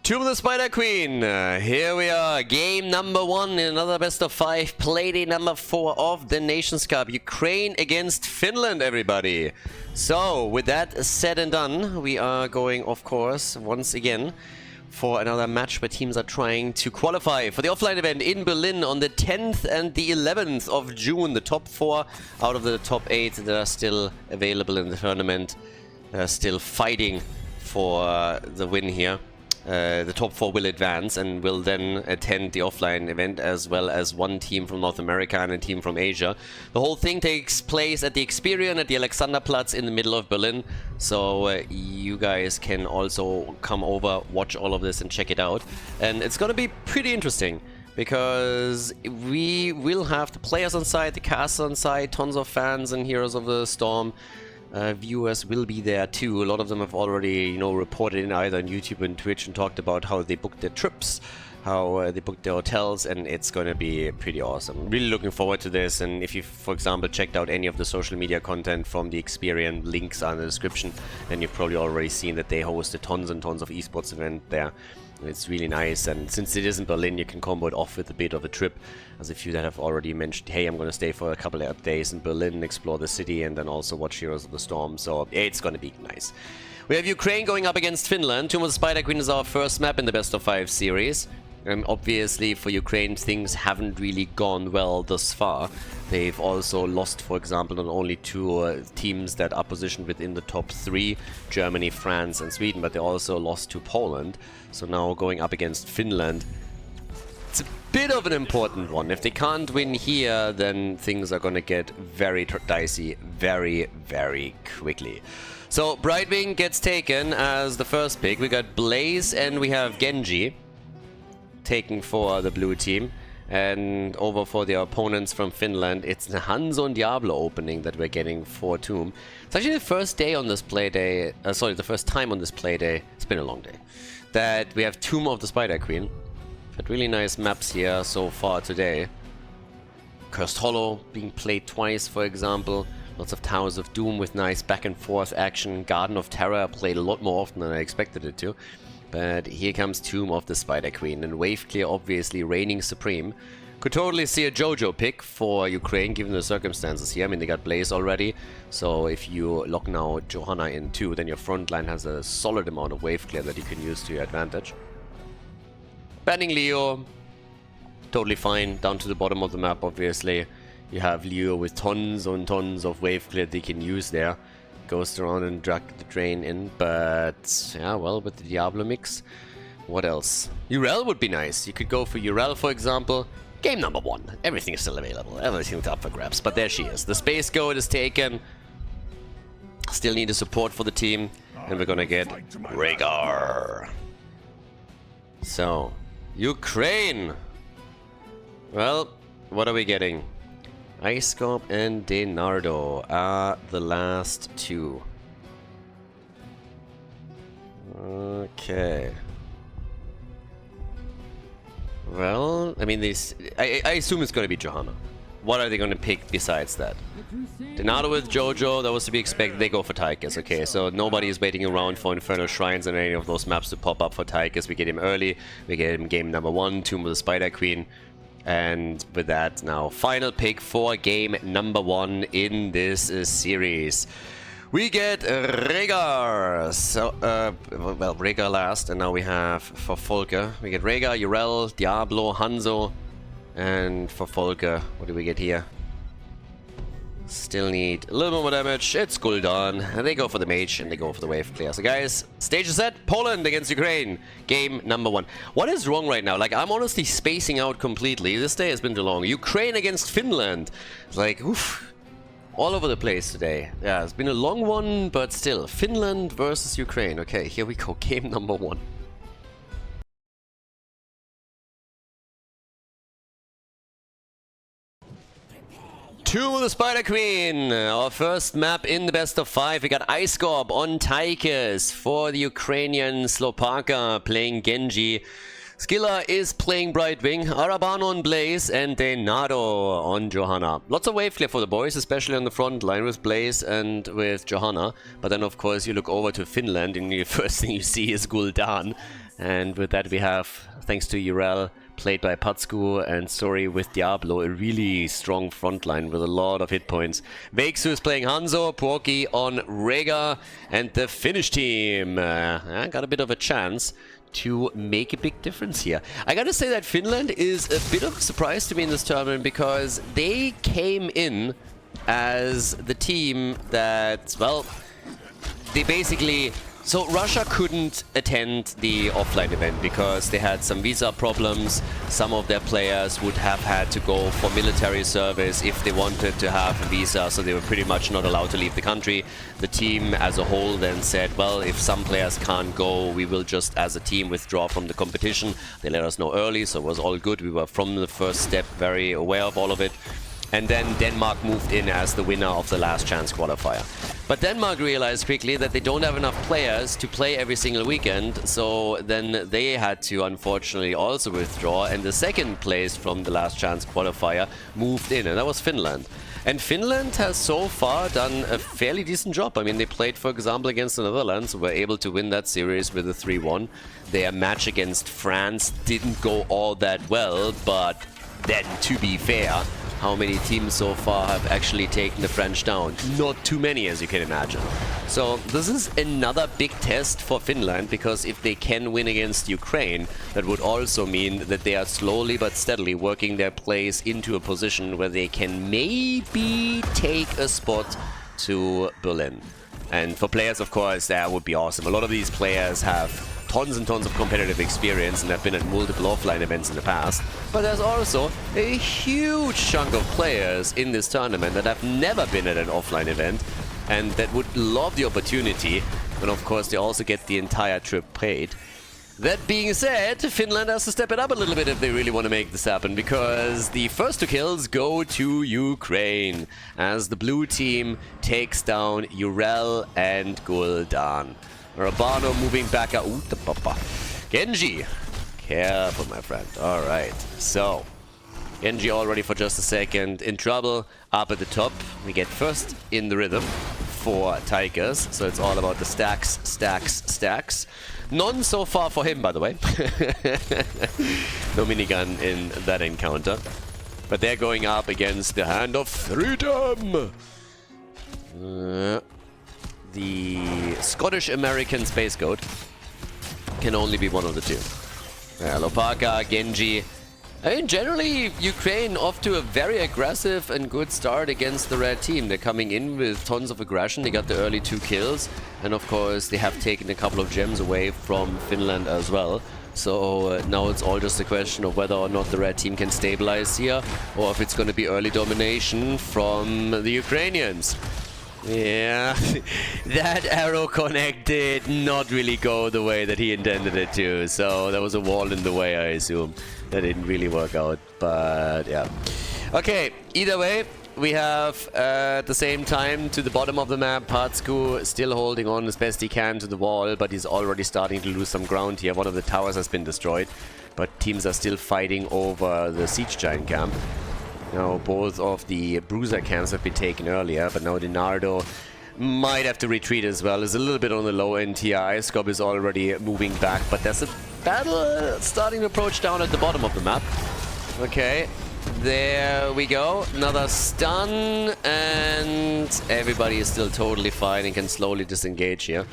Tomb of the Spider Queen, here we are, game number 1 in another best of 5, playdate number 4 of the Nations Cup, Ukraine against Finland, everybody. So, with that said and done, we are going, of course, once again, for another match where teams are trying to qualify for the offline event in Berlin on the 10th and the 11th of June. The top 4 out of the top 8 that are still available in the tournament, still fighting for the win here. The top 4 will advance and will then attend the offline event, as well as one team from North America and a team from Asia. The whole thing takes place at the Experian at the Alexanderplatz in the middle of Berlin. So you guys can also come over, watch all of this and check it out. And it's gonna be pretty interesting, because we will have the players on site, the cast on site, tons of fans and Heroes of the Storm. Viewers will be there too. A lot of them have already, you know, reported in either on YouTube and Twitch and talked about how they booked their trips, how they booked their hotels, and it's going to be pretty awesome. Really looking forward to this. And if you, for example, checked out any of the social media content from the Experian, links are in the description, then you've probably already seen that they hosted tons and tons of esports event there. It's really nice, and since it is in Berlin, you can combo it off with a bit of a trip. As a few that have already mentioned, hey, I'm going to stay for a couple of days in Berlin, explore the city, and then also watch Heroes of the Storm, so it's going to be nice. We have Ukraine going up against Finland. Tomb of the Spider Queen is our first map in the best of 5 series. And obviously for Ukraine, things haven't really gone well thus far. They've also lost, for example, not only to teams that are positioned within the top 3, Germany, France and Sweden, but they also lost to Poland. So now going up against Finland, it's a bit of an important one. If they can't win here, then things are going to get very dicey very, very quickly. So Brightwing gets taken as the first pick. We got Blaze and we have Genji taken for the blue team, and over for the opponents from Finland, it's the Hanzo and Diablo opening that we're getting for Tomb. It's actually the first day on this play day, the first time on this play day, it's been a long day, that we have Tomb of the Spider Queen. Had really nice maps here so far today. Cursed Hollow being played twice, for example. Lots of Towers of Doom with nice back and forth action. Garden of Terror played a lot more often than I expected it to. But here comes Tomb of the Spider Queen, and Wave Clear obviously reigning supreme. Could totally see a JoJo pick for Ukraine given the circumstances here. I mean, they got Blaze already, so if you lock now Johanna in too, then your front line has a solid amount of Wave Clear that you can use to your advantage. Banning Leo, totally fine, down to the bottom of the map obviously. You have Leo with tons and tons of Wave Clear they can use there. Goes around and drag the drain in, but yeah, well, with the Diablo mix, what else? Urel would be nice. You could go for Urel, for example. Game number 1. Everything is still available. Everything's up for grabs, but there she is. The Space Goat is taken. Still need a support for the team, and we're gonna get Rhaegar. So, Ukraine. Well, what are we getting? Ice Scorp and Denardo are the last 2. Okay. Well, I mean, I assume it's going to be Johanna. What are they going to pick besides that? Denardo with Jojo, that was to be expected. They go for Tychus. Okay, so nobody is waiting around for Infernal Shrines and any of those maps to pop up for Tychus. We get him early. We get him game number 1, Tomb of the Spider Queen. And with that, now final pick for game number 1 in this series. We get Rhaegar. So, well, Rhaegar last, and now we have for Volker. We get Rhaegar, Urel, Diablo, Hanzo, and for Volker, what do we get here? Still need a little more damage. It's Gul'dan. And they go for the mage and they go for the wave clear. So guys, stage is set. Poland against Ukraine. Game number 1. What is wrong right now? Like, I'm honestly spacing out completely. This day has been too long. Ukraine against Finland. It's like, oof. All over the place today. Yeah, it's been a long one, but still. Finland versus Ukraine. Okay, here we go. Game number 1. Tomb of the Spider Queen, our first map in the best of 5. We got Ice Scorp on Tychus for the Ukrainian Slopaka playing Genji. Skilla is playing Brightwing, Arabano on Blaze, and Denardo on Johanna. Lots of wave clear for the boys, especially on the front line with Blaze and with Johanna. But then, of course, you look over to Finland, and the first thing you see is Gul'dan. And with that we have, thanks to Urel, played by Patsku and Sori with Diablo, a really strong front line with a lot of hit points. Vexu is playing Hanzo, Porky on Rega, and the Finnish team got a bit of a chance to make a big difference here. I gotta say that Finland is a bit of a surprise to me in this tournament, because they came in as the team that, well, they basically... So Russia couldn't attend the offline event because they had some visa problems. Some of their players would have had to go for military service if they wanted to have a visa, so they were pretty much not allowed to leave the country. The team as a whole then said, well, if some players can't go, we will just as a team withdraw from the competition. They let us know early, so it was all good. We were from the first step very aware of all of it. And then Denmark moved in as the winner of the last chance qualifier. But Denmark realized quickly that they don't have enough players to play every single weekend, so then they had to unfortunately also withdraw, and the second place from the last chance qualifier moved in, and that was Finland. And Finland has so far done a fairly decent job. I mean, they played, for example, against the Netherlands, were able to win that series with a 3-1. Their match against France didn't go all that well, but then, to be fair, how many teams so far have actually taken the French down? Not too many, as you can imagine. So this is another big test for Finland, because if they can win against Ukraine, that would also mean that they are slowly but steadily working their place into a position where they can maybe take a spot to Berlin. And for players, of course, that would be awesome. A lot of these players have tons and tons of competitive experience and have been at multiple offline events in the past. But there's also a huge chunk of players in this tournament that have never been at an offline event and that would love the opportunity. And of course, they also get the entire trip paid. That being said, Finland has to step it up a little bit if they really want to make this happen, because the first 2 kills go to Ukraine as the blue team takes down Urel and Gul'dan. Rabano moving back out. Ooh, the papa. Genji. Careful, my friend. Alright, so Genji already for just a second in trouble. Up at the top, we get first in the rhythm for Tigers, so it's all about the stacks, stacks, stacks. None so far for him, by the way. No minigun in that encounter. But they're going up against the Hand of Freedom. The Scottish-American Space Goat can only be one of the two. Lopaka, Genji. I mean, generally, Ukraine off to a very aggressive and good start against the red team. They're coming in with tons of aggression. They got the early 2 kills. And of course, they have taken a couple of gems away from Finland as well. So now it's all just a question of whether or not the red team can stabilize here, or if it's going to be early domination from the Ukrainians. Yeah, that arrow connect did not really go the way that he intended it to, so there was a wall in the way, I assume. That didn't really work out, but yeah. Okay, either way, we have at the same time to the bottom of the map, Patsku still holding on as best he can to the wall, but he's already starting to lose some ground here. One of the towers has been destroyed, but teams are still fighting over the siege giant camp. Now, both of the bruiser camps have been taken earlier, but now Dinardo might have to retreat as well. Is a little bit on the low end here. Ice-Scope is already moving back, but there's a battle starting to approach down at the bottom of the map. Okay, there we go. Another stun, and everybody is still totally fine and can slowly disengage here.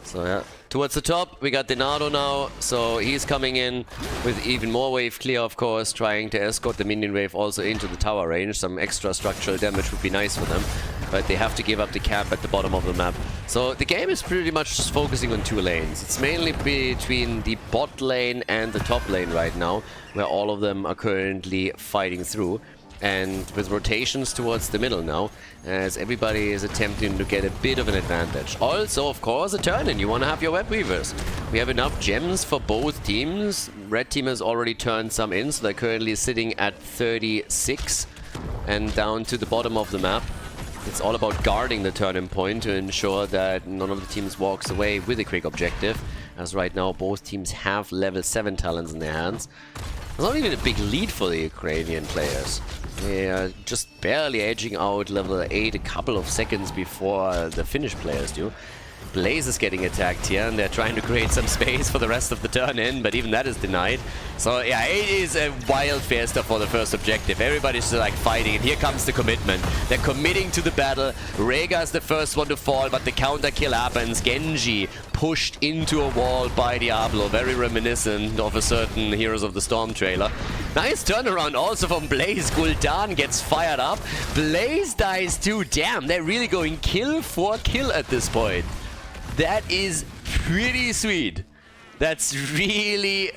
So yeah, towards the top, we got Dinardo now, so he's coming in with even more wave clear, of course, trying to escort the minion wave also into the tower range. Some extra structural damage would be nice for them, but they have to give up the camp at the bottom of the map. So the game is pretty much just focusing on 2 lanes. It's mainly between the bot lane and the top lane right now, where all of them are currently fighting through. And with rotations towards the middle now, as everybody is attempting to get a bit of an advantage. Also, of course, a turn-in. You want to have your web weavers. We have enough gems for both teams. Red team has already turned some in, so they're currently sitting at 36. And down to the bottom of the map, it's all about guarding the turn-in point to ensure that none of the teams walks away with a quick objective. As right now, both teams have level 7 talents in their hands. There's not even a big lead for the Ukrainian players. They are just barely edging out level 8 a couple of seconds before the Finnish players do. Blaze is getting attacked here, and they're trying to create some space for the rest of the turn in, but even that is denied. So yeah, it is a wild fiesta for the first objective. Everybody's just like fighting, and here comes the commitment. They're committing to the battle. Rhaegar is the first one to fall, but the counter kill happens. Genji pushed into a wall by Diablo, very reminiscent of a certain Heroes of the Storm trailer. Nice turnaround also from Blaze. Gul'dan gets fired up. Blaze dies too. Damn, they're really going kill for kill at this point. That is pretty sweet. That's really...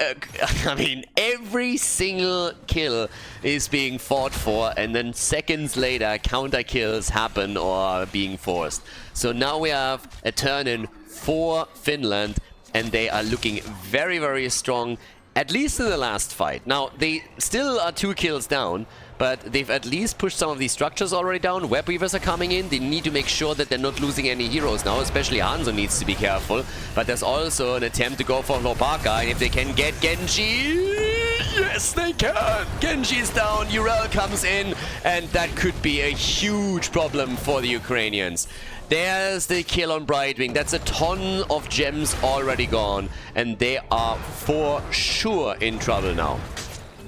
I mean, every single kill is being fought for, and then seconds later, counter kills happen or are being forced. So now we have a turn-in for Finland, and they are looking very, very strong, at least in the last fight. Now, they still are 2 kills down, but they've at least pushed some of these structures already down. Web Weavers are coming in. They need to make sure that they're not losing any heroes now, especially Hanzo needs to be careful. But there's also an attempt to go for Lopaka, and if they can get Genji... Yes, they can! Genji's down, Urel comes in, and that could be a huge problem for the Ukrainians. There's the kill on Brightwing. That's a ton of gems already gone, and they are for sure in trouble now.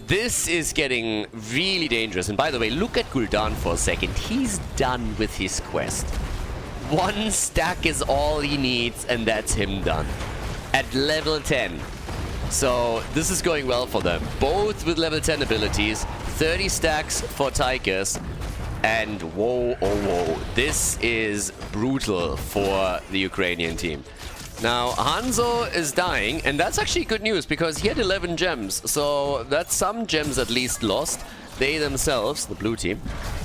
This is getting really dangerous. And by the way, look at Gul'dan for a second. He's done with his quest. 1 stack is all he needs, and that's him done. At level 10. So this is going well for them. Both with level 10 abilities. 30 stacks for Tychus. And whoa, oh whoa. This is brutal for the Ukrainian team. Now, Hanzo is dying, and that's actually good news, because he had 11 gems, so that's some gems at least lost. They themselves, the blue team,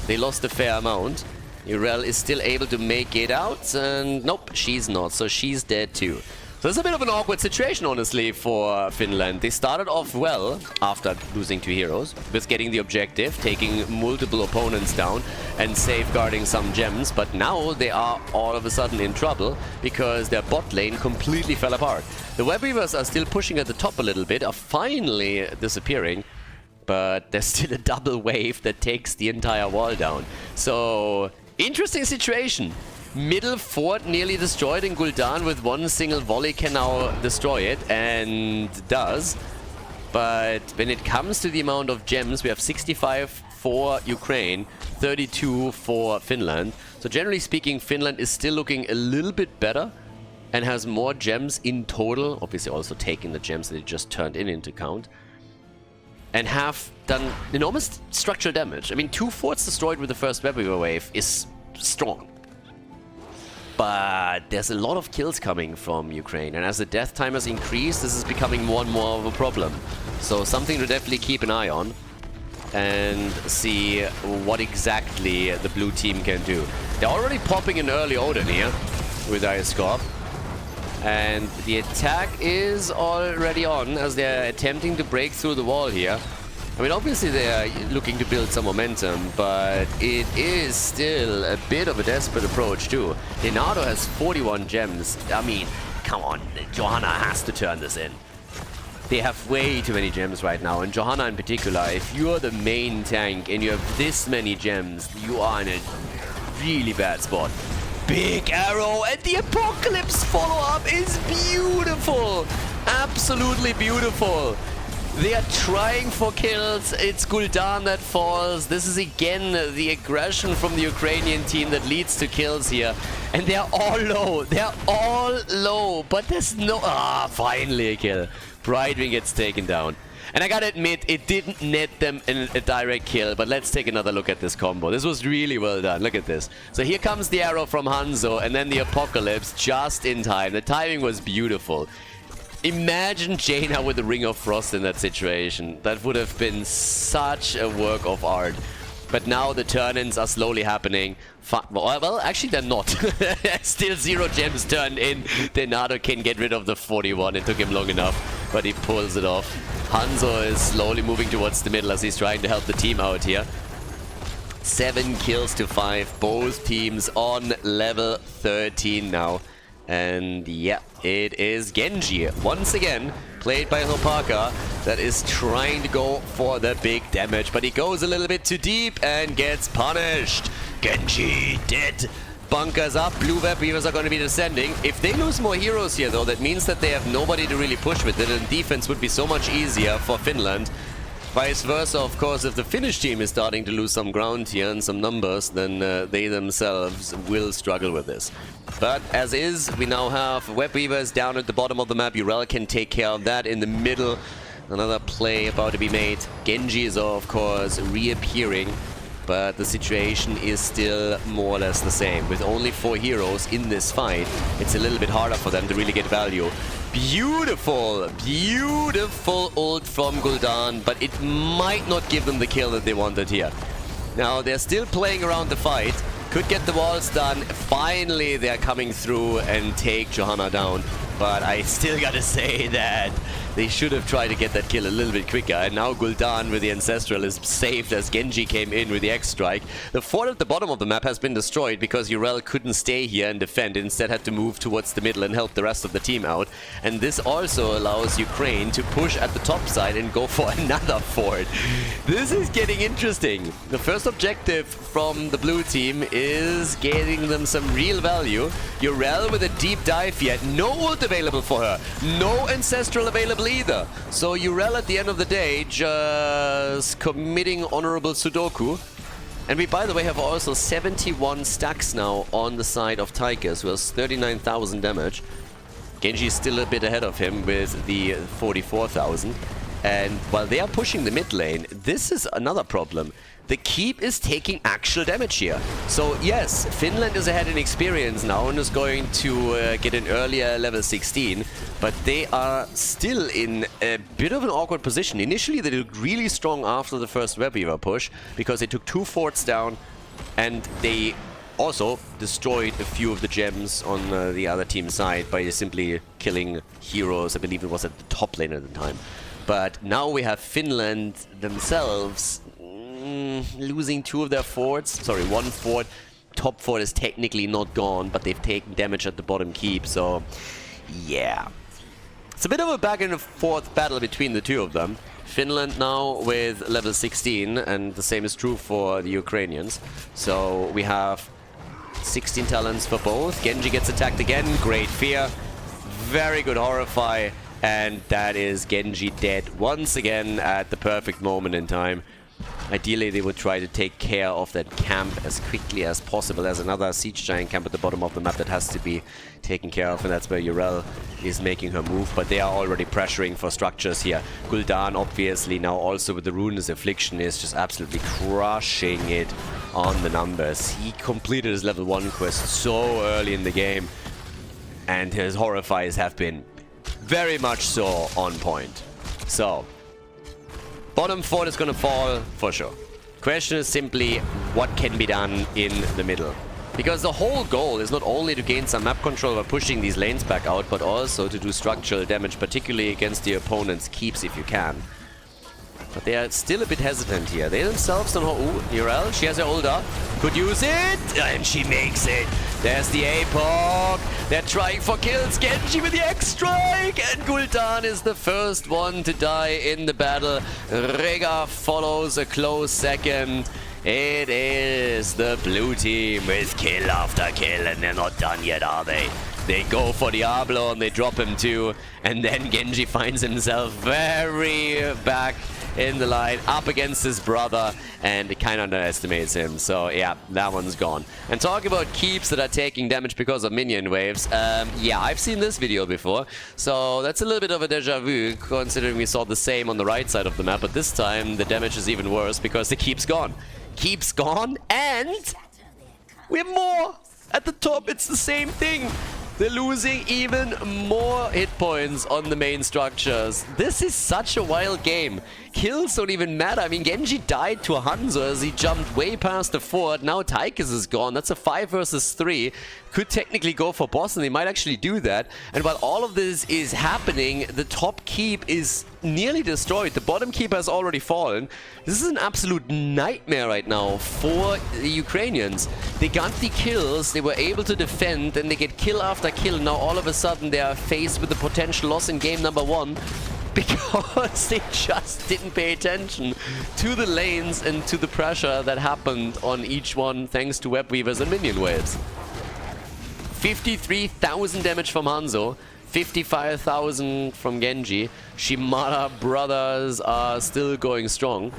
they lost a fair amount. Urel is still able to make it out, and nope, she's not, so she's dead too. So it's a bit of an awkward situation, honestly, for Finland. They started off well after losing 2 heroes, with getting the objective, taking multiple opponents down, and safeguarding some gems. But now they are all of a sudden in trouble, because their bot lane completely fell apart. The Web Weavers are still pushing at the top a little bit, are finally disappearing, but there's still a double wave that takes the entire wall down. So, interesting situation. Middle fort nearly destroyed, and Gul'dan with 1 single volley can now destroy it, and does. But when it comes to the amount of gems, we have 65 for Ukraine, 32 for Finland. So generally speaking, Finland is still looking a little bit better and has more gems in total, obviously also taking the gems that it just turned in into account, and have done enormous structural damage. I mean, 2 forts destroyed with the first Web Weaver wave is strong. But there's a lot of kills coming from Ukraine, and as the death timers increase, this is becoming more and more of a problem. So something to definitely keep an eye on and see what exactly the blue team can do. They're already popping an early Odin here with Ioscorp, and the attack is already on as they're attempting to break through the wall here. I mean, obviously they are looking to build some momentum, but it is still a bit of a desperate approach too. Leonardo has 41 gems. I mean, come on, Johanna has to turn this in. They have way too many gems right now, and Johanna in particular, if you're the main tank and you have this many gems, you are in a really bad spot. Big arrow, and the Apocalypse follow-up is beautiful! Absolutely beautiful! They are trying for kills. It's Gul'dan that falls. This is again the aggression from the Ukrainian team that leads to kills here. And they are all low. They are all low. But there's no... Ah, finally a kill. Brightwing gets taken down. And I gotta admit, it didn't net them in a direct kill. But let's take another look at this combo. This was really well done. Look at this. So here comes the arrow from Hanzo, and then the Apocalypse just in time. The timing was beautiful. Imagine Jaina with the Ring of Frost in that situation. That would have been such a work of art. But now the turn-ins are slowly happening. Well, actually they're not. Still 0 gems turned in. Leonardo can get rid of the 41. It took him long enough, but he pulls it off. Hanzo is slowly moving towards the middle as he's trying to help the team out here. 7 kills to 5. Both teams on level 13 now. And yeah, it is Genji, once again, played by Lopaka, that is trying to go for the big damage. But he goes a little bit too deep and gets punished. Genji dead. bunkers up. Blue Web Weavers are going to be descending. If they lose more heroes here, though, that means that they have nobody to really push with it, and defense would be so much easier for Finland. Vice versa, of course, if the Finnish team is starting to lose some ground here and some numbers, then they themselves will struggle with this. But as is, we now have Web Weavers down at the bottom of the map. Urel can take care of that in the middle. Another play about to be made. Genji is, of course, reappearing. But the situation is still more or less the same. With only 4 heroes in this fight, it's a little bit harder for them to really get value. Beautiful, beautiful ult from Gul'dan, but it might not give them the kill that they wanted here. Now, they're still playing around the fight. Could get the walls done. Finally, they're coming through and take Johanna down. But I still gotta say that they should have tried to get that kill a little bit quicker. And now Gul'dan with the Ancestral is saved as Genji came in with the X-Strike. The fort at the bottom of the map has been destroyed because Urel couldn't stay here and defend. Instead had to move towards the middle and help the rest of the team out. And this also allows Ukraine to push at the top side and go for another fort. This is getting interesting. The first objective from the blue team is getting them some real value. Urel with a deep dive yet. No ult available for her. No Ancestral available either. So Urel at the end of the day just committing honorable Sudoku. And we, by the way, have also 71 stacks now on the side of Tigers, who has 39,000 damage. Genji is still a bit ahead of him with the 44,000. And while they are pushing the mid lane, this is another problem. The keep is taking actual damage here. So yes, Finland is ahead in experience now and is going to get an earlier level 16, but they are still in a bit of an awkward position. Initially they looked really strong after the first Web Weaver push, because they took 2 forts down and they also destroyed a few of the gems on the other team side by simply killing heroes. I believe it was at the top lane at the time. But now we have Finland themselves losing 2 of their forts. Sorry, 1 fort. Top fort is technically not gone, but they've taken damage at the bottom keep, so yeah. It's a bit of a back and forth battle between the 2 of them. Finland now with level 16, and the same is true for the Ukrainians. So we have 16 talents for both. Genji gets attacked again. Great fear. Very good horrify. And that is Genji dead once again at the perfect moment in time. Ideally, they would try to take care of that camp as quickly as possible. There's another Siege Giant camp at the bottom of the map that has to be taken care of, and that's where Urel is making her move. But they are already pressuring for structures here. Gul'dan, obviously, now also with the Rune's Affliction, is just absolutely crushing it on the numbers. He completed his level 1 quest so early in the game, and his Horrifies have been very much so on point. So, bottom fort is gonna fall for sure. Question is simply what can be done in the middle. Because the whole goal is not only to gain some map control by pushing these lanes back out, but also to do structural damage, particularly against the opponent's keeps if you can. But they are still a bit hesitant here. They themselves don't know. Ooh, Urel, she has her ult up. Could use it! And she makes it! There's the APOC! They're trying for kills. Genji with the X-Strike! And Gul'dan is the first one to die in the battle. Rega follows a close second. It is the blue team with kill after kill, and they're not done yet, are they? They go for Diablo and they drop him too. And then Genji finds himself very back in the line, up against his brother, and it kind of underestimates him. So yeah, that one's gone. And talking about keeps that are taking damage because of minion waves, yeah, I've seen this video before, so that's a little bit of a deja vu, considering we saw the same on the right side of the map, but this time the damage is even worse because the keep's gone. Keep's gone, and we have more! At the top, it's the same thing! They're losing even more hit points on the main structures. This is such a wild game. Kills don't even matter. I mean, Genji died to a Hanzo as he jumped way past the fort. Now Tychus is gone. That's a 5 versus 3. Could technically go for boss, and they might actually do that. And while all of this is happening, the top keep is nearly destroyed. The bottom keep has already fallen. This is an absolute nightmare right now for the Ukrainians. They got the kills, they were able to defend, and they get kill after kill. Now all of a sudden they are faced with the potential loss in game number 1 because they just didn't pay attention to the lanes and to the pressure that happened on each one thanks to Web Weavers and minion waves. 53,000 damage from Hanzo, 55,000 from Genji. Shimada brothers are still going strong.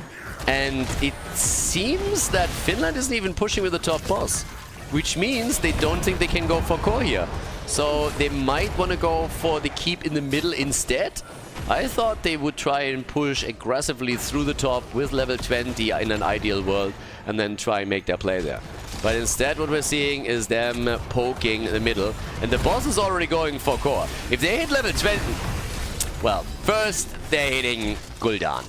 And it seems that Finland isn't even pushing with the top boss, which means they don't think they can go for core here. So they might want to go for the keep in the middle instead. I thought they would try and push aggressively through the top with level 20 in an ideal world and then try and make their play there. But instead what we're seeing is them poking the middle, and the boss is already going for core. If they hit level 20... Well, first they're hitting Gul'dan.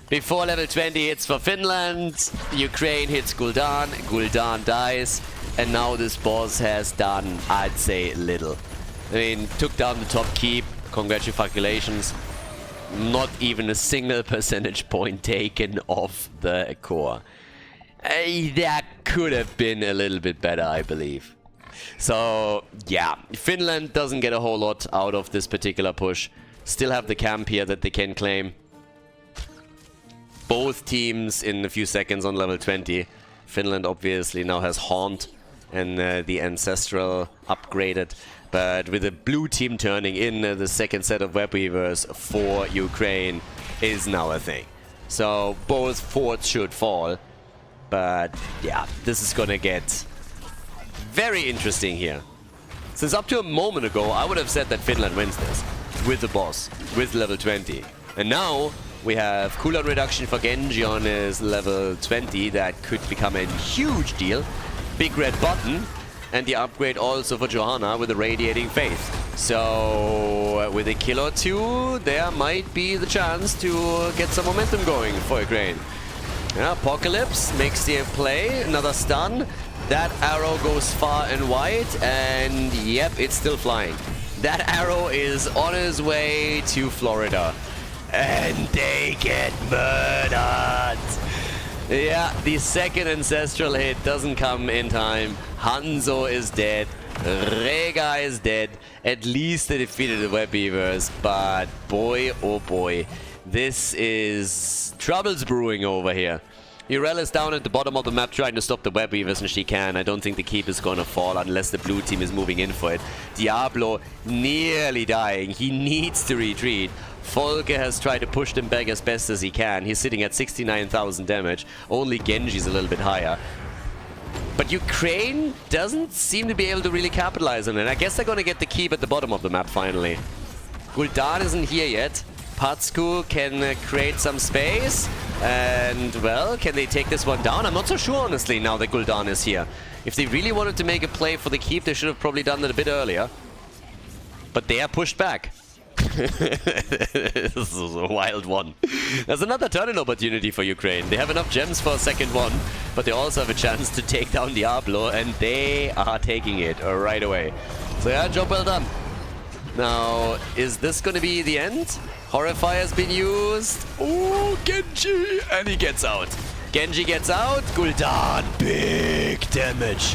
Before level 20 hits for Finland, Ukraine hits Gul'dan, Gul'dan dies, and now this boss has done, I'd say, little. I mean, took down the top keep, congratulations. Not even a single percentage point taken off the core. That could have been a little bit better, I believe. So, yeah, Finland doesn't get a whole lot out of this particular push. Still have the camp here that they can claim. Both teams in a few seconds on level 20. Finland obviously now has Haunt and the Ancestral upgraded. But with the blue team turning in, the second set of web weavers for Ukraine is now a thing. So both forts should fall. But yeah, this is gonna get very interesting here. Since up to a moment ago, I would have said that Finland wins this with the boss, with level 20. And now we have cooldown reduction for Genji on his level 20. That could become a huge deal. Big red button. And the upgrade also for Johanna with the Radiating Faith. So with a kill or two, there might be the chance to get some momentum going for Ukraine. Yeah, Apocalypse makes the play, another stun. That arrow goes far and wide, and yep, it's still flying. That arrow is on his way to Florida. And they get murdered! Yeah, the second Ancestral hit doesn't come in time. Hanzo is dead. Rega is dead. At least they defeated the Web Weavers, but boy, oh boy. This is troubles brewing over here. Urel is down at the bottom of the map trying to stop the Web Weavers, and she can. I don't think the keep is gonna fall unless the blue team is moving in for it. Diablo nearly dying. He needs to retreat. Folke has tried to push them back as best as he can. He's sitting at 69,000 damage. Only Genji's a little bit higher. But Ukraine doesn't seem to be able to really capitalize on it. I guess they're gonna get the keep at the bottom of the map finally. Gul'dan isn't here yet. Patsku can create some space. And, well, can they take this one down? I'm not so sure, honestly, now that Gul'dan is here. If they really wanted to make a play for the keep, they should have probably done that a bit earlier. But they are pushed back. This is a wild one. There's another turn-in opportunity for Ukraine. They have enough gems for a second one, but they also have a chance to take down Diablo, and they are taking it right away. So yeah, job well done. Now, is this going to be the end? Horrify has been used. Oh, Genji! And he gets out. Genji gets out. Gul'dan, big damage.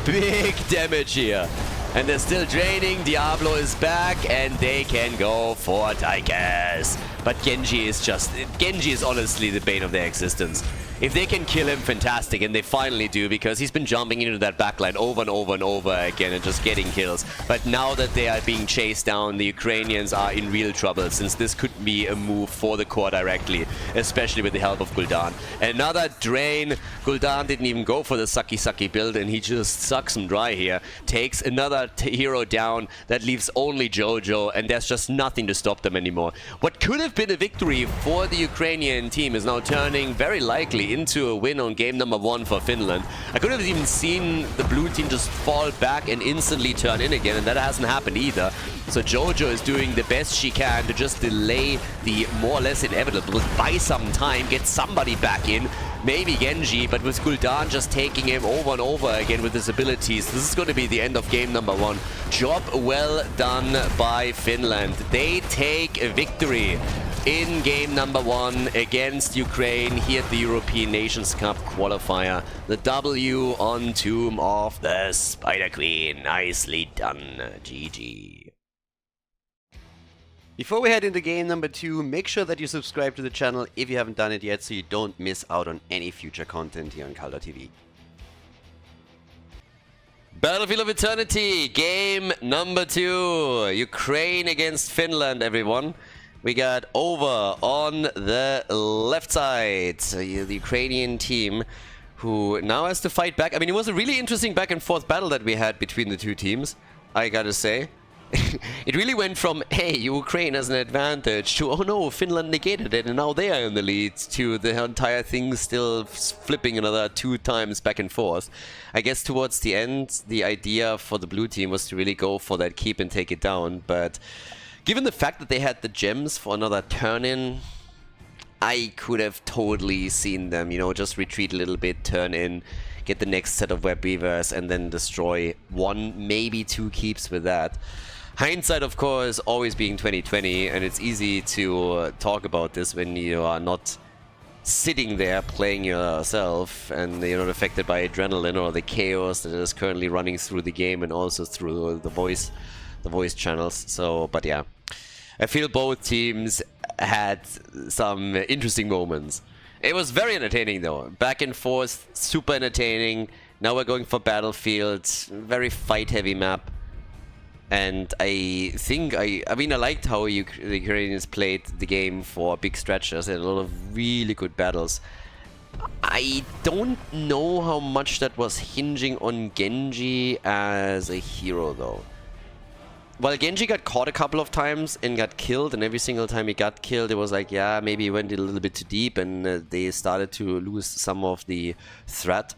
Big damage here. And they're still draining. Diablo is back, and they can go for Tychus. But Genji is honestly the bane of their existence. If they can kill him, fantastic, and they finally do, because he's been jumping into that backline over and over and over again and just getting kills. But now that they are being chased down, the Ukrainians are in real trouble, since this could be a move for the core directly, especially with the help of Gul'dan. Another drain. Gul'dan didn't even go for the sucky build, and he just sucks him dry here. Takes another hero down. That leaves only Jojo, and there's just nothing to stop them anymore. What could have been a victory for the Ukrainian team is now turning very likely into a win on game number 1 for Finland. I could have even seen the blue team just fall back and instantly turn in again, and that hasn't happened either. So Jojo is doing the best she can to just delay the more or less inevitable, buy some time, get somebody back in. Maybe Genji, but with Gul'dan just taking him over and over again with his abilities, this is going to be the end of game number 1. Job well done by Finland. They take a victory in game number 1 against Ukraine here at the European Nations Cup qualifier. The W on Tomb of the Spider Queen. Nicely done. GG. Before we head into game number 2, make sure that you subscribe to the channel if you haven't done it yet, so you don't miss out on any future content here on Khaldor TV. Battlefield of Eternity, game number 2. Ukraine against Finland, everyone. We got over on the left side, the Ukrainian team, who now has to fight back. I mean, it was a really interesting back and forth battle that we had between the two teams, I gotta say. It really went from, hey, Ukraine has an advantage, to, oh no, Finland negated it and now they are in the lead, to the entire thing still flipping another 2 times back and forth. I guess towards the end, the idea for the blue team was to really go for that keep and take it down, but given the fact that they had the gems for another turn-in, I could have totally seen them, you know, just retreat a little bit, turn in, get the next set of web weavers, and then destroy 1, maybe 2 keeps with that. Hindsight, of course, always being 2020, and it's easy to talk about this when you are not sitting there playing yourself and you're not affected by adrenaline or the chaos that is currently running through the game and also through the voice channels. So, but yeah, I feel both teams had some interesting moments. It was very entertaining though, back and forth, super entertaining. Now we're going for Battlefield, very fight-heavy map. And I think, I mean, I liked how the Ukrainians played the game for big stretches. They had a lot of really good battles. I don't know how much that was hinging on Genji as a hero, though. Well, Genji got caught a couple of times and got killed, and every single time he got killed, it was like, yeah, maybe he went a little bit too deep, and they started to lose some of the threat.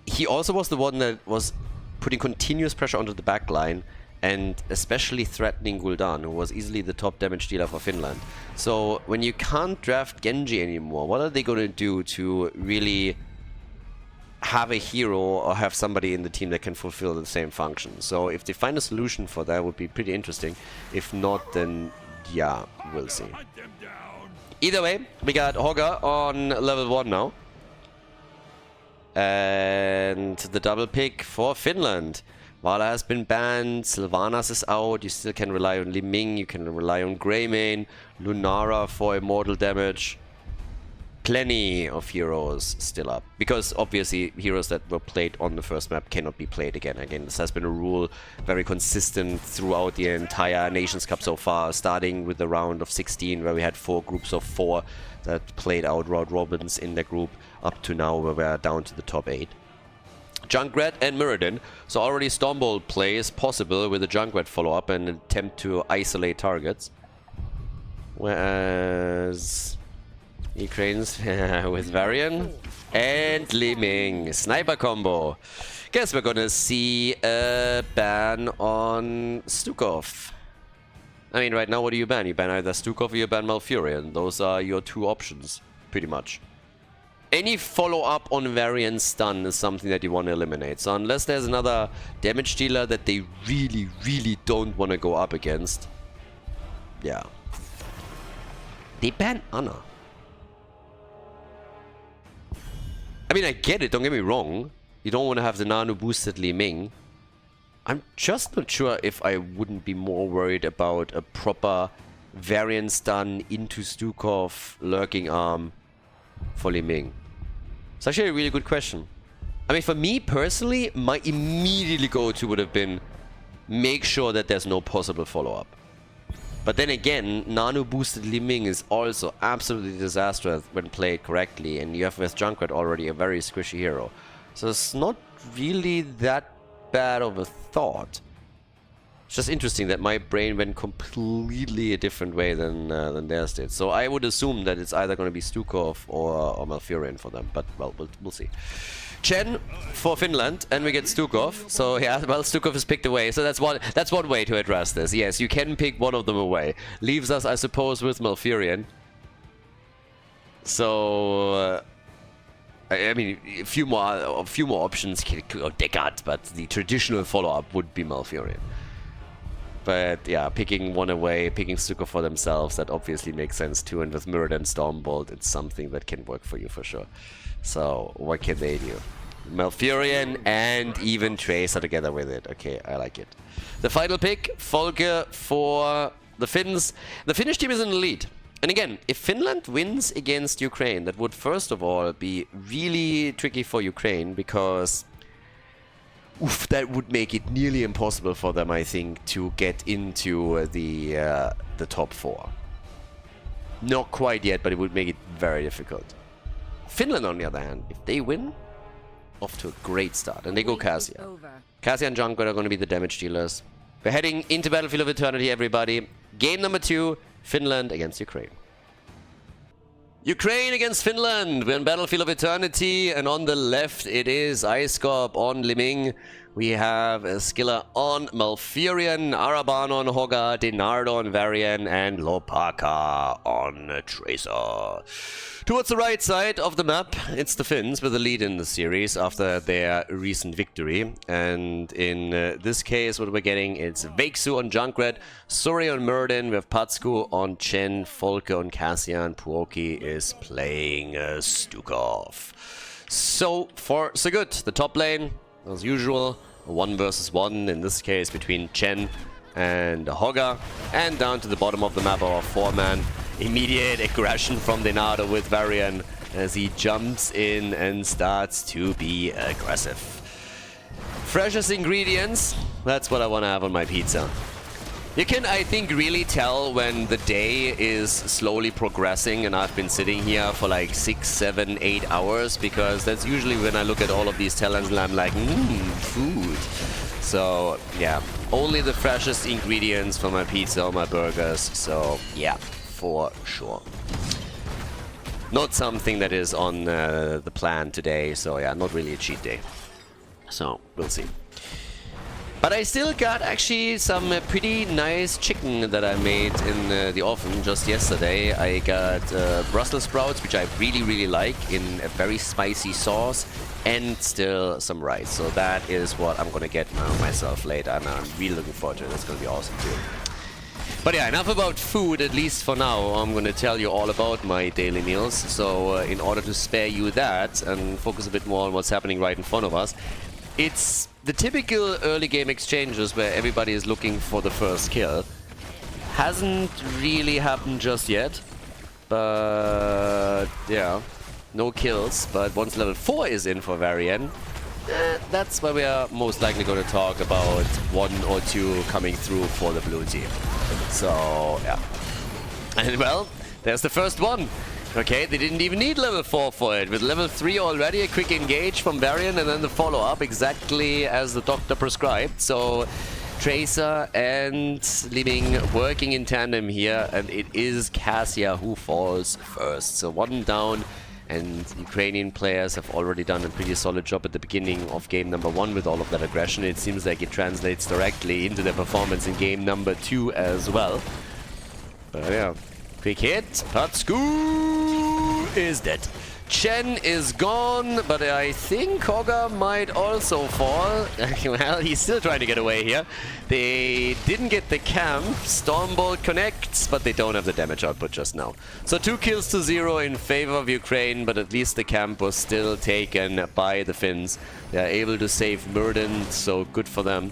He also was the one that was putting continuous pressure onto the back line, and especially threatening Khaldor, who was easily the top damage dealer for Finland. So when you can't draft Genji anymore, what are they going to do to really have a hero or have somebody in the team that can fulfill the same function? So if they find a solution for that, would be pretty interesting. If not, then yeah, we'll see. Either way, we got Hogger on level 1 now. And the double pick for Finland. Vala has been banned, Sylvanas is out, you still can rely on Li Ming, you can rely on Greymane, Lunara for immortal damage. Plenty of heroes still up. Because obviously heroes that were played on the first map cannot be played again. Again, this has been a rule very consistent throughout the entire Nations Cup so far, starting with the round of 16 where we had 4 groups of 4 that played out round robins in the group, up to now where we're down to the top 8. Junkrat and Muradin, so already Stormbolt play is possible with a Junkrat follow-up and attempt to isolate targets. Whereas Ukraine's with Varian and Li Ming. Sniper combo. Guess we're gonna see a ban on Stukov. I mean, right now what do you ban? You ban either Stukov or you ban Malfurion. Those are your 2 options, pretty much. Any follow-up on Varian stun is something that you want to eliminate. So unless there's another damage dealer that they really, really don't want to go up against, yeah. They ban Anna. I mean, I get it, don't get me wrong. You don't want to have the nano-boosted Li Ming. I'm just not sure if I wouldn't be more worried about a proper Varian stun into Stukov lurking arm for Li Ming. It's actually a really good question. I mean, for me personally, my immediately go-to would have been make sure that there's no possible follow-up. But then again, nano-boosted Li Ming is also absolutely disastrous when played correctly, and you have with Junkrat already a very squishy hero. So it's not really that bad of a thought. It's just interesting that my brain went completely a different way than theirs did. So I would assume that it's either going to be Stukov or Malfurion for them, but well, we'll see. Chen for Finland, and we get Stukov. So yeah, well, Stukov is picked away. So that's one way to address this. Yes, you can pick one of them away. Leaves us, I suppose, with Malfurion. So I mean, a few more options, or Deckard, but the traditional follow-up would be Malfurion. But yeah, picking one away, picking Stukov for themselves, that obviously makes sense too. And with Muradin and Stormbolt, it's something that can work for you for sure. So what can they do? Malfurion and even Tracer together with it. Okay, I like it. The final pick, Folke for the Finns. The Finnish team is in the lead. And again, if Finland wins against Ukraine, that would first of all be really tricky for Ukraine, because oof, that would make it nearly impossible for them, I think, to get into the top 4. Not quite yet, but it would make it very difficult. Finland, on the other hand, if they win, off to a great start. And they go Cassia. Cassia and Junkrat are going to be the damage dealers. We're heading into Battlefield of Eternity, everybody. Game number 2, Finland against Ukraine. Ukraine against Finland. We're in Battlefield of Eternity, and on the left it is Icecorp on Liming. We have Skilla on Malfurion, Araban on Hogga, Denardo on Varian, and Lopaka on Tracer. Towards the right side of the map, it's the Finns with the lead in the series after their recent victory. And in this case, what we're getting is Vexu on Junkrat, Suri on Murden, we have Patsku on Chen, Folke on Cassian, Puoki is playing Stukov. So far, so good. The top lane, as usual, 1 versus 1, in this case between Chen and Hogga. And down to the bottom of the map, our 4-man. Immediate aggression from Denardo with Varian as he jumps in and starts to be aggressive. Freshest ingredients, that's what I want to have on my pizza. You can, I think, really tell when the day is slowly progressing and I've been sitting here for like 6, 7, 8 hours, because that's usually when I look at all of these talents and I'm like, food. So, yeah, only the freshest ingredients for my pizza or my burgers, so yeah, for sure. Not something that is on the plan today, so yeah, not really a cheat day. So, we'll see. But I still got actually some pretty nice chicken that I made in the oven just yesterday. I got Brussels sprouts, which I really, really like, in a very spicy sauce, and still some rice. So that is what I'm gonna get myself later, and I'm really looking forward to it. It's gonna be awesome too. But yeah, enough about food, at least for now. I'm gonna tell you all about my daily meals. So in order to spare you that and focus a bit more on what's happening right in front of us, it's the typical early game exchanges where everybody is looking for the first kill. Hasn't really happened just yet, but yeah, no kills. But once level 4 is in for Varian, that's where we are most likely going to talk about 1 or 2 coming through for the blue team. So yeah, and well, there's the first one. Okay, they didn't even need level 4 for it. With level 3 already, a quick engage from Varian and then the follow-up exactly as the doctor prescribed. So Tracer and Liming working in tandem here, and it is Cassia who falls first. So 1 down, and Ukrainian players have already done a pretty solid job at the beginning of game number 1 with all of that aggression. It seems like it translates directly into their performance in game number 2 as well. But yeah, quick hit, Patsku is dead. Chen is gone, but I think Hogga might also fall. Well, he's still trying to get away here. They didn't get the camp. Stormbolt connects, but they don't have the damage output just now. So 2 kills to 0 in favor of Ukraine, but at least the camp was still taken by the Finns. They are able to save Murden, so good for them.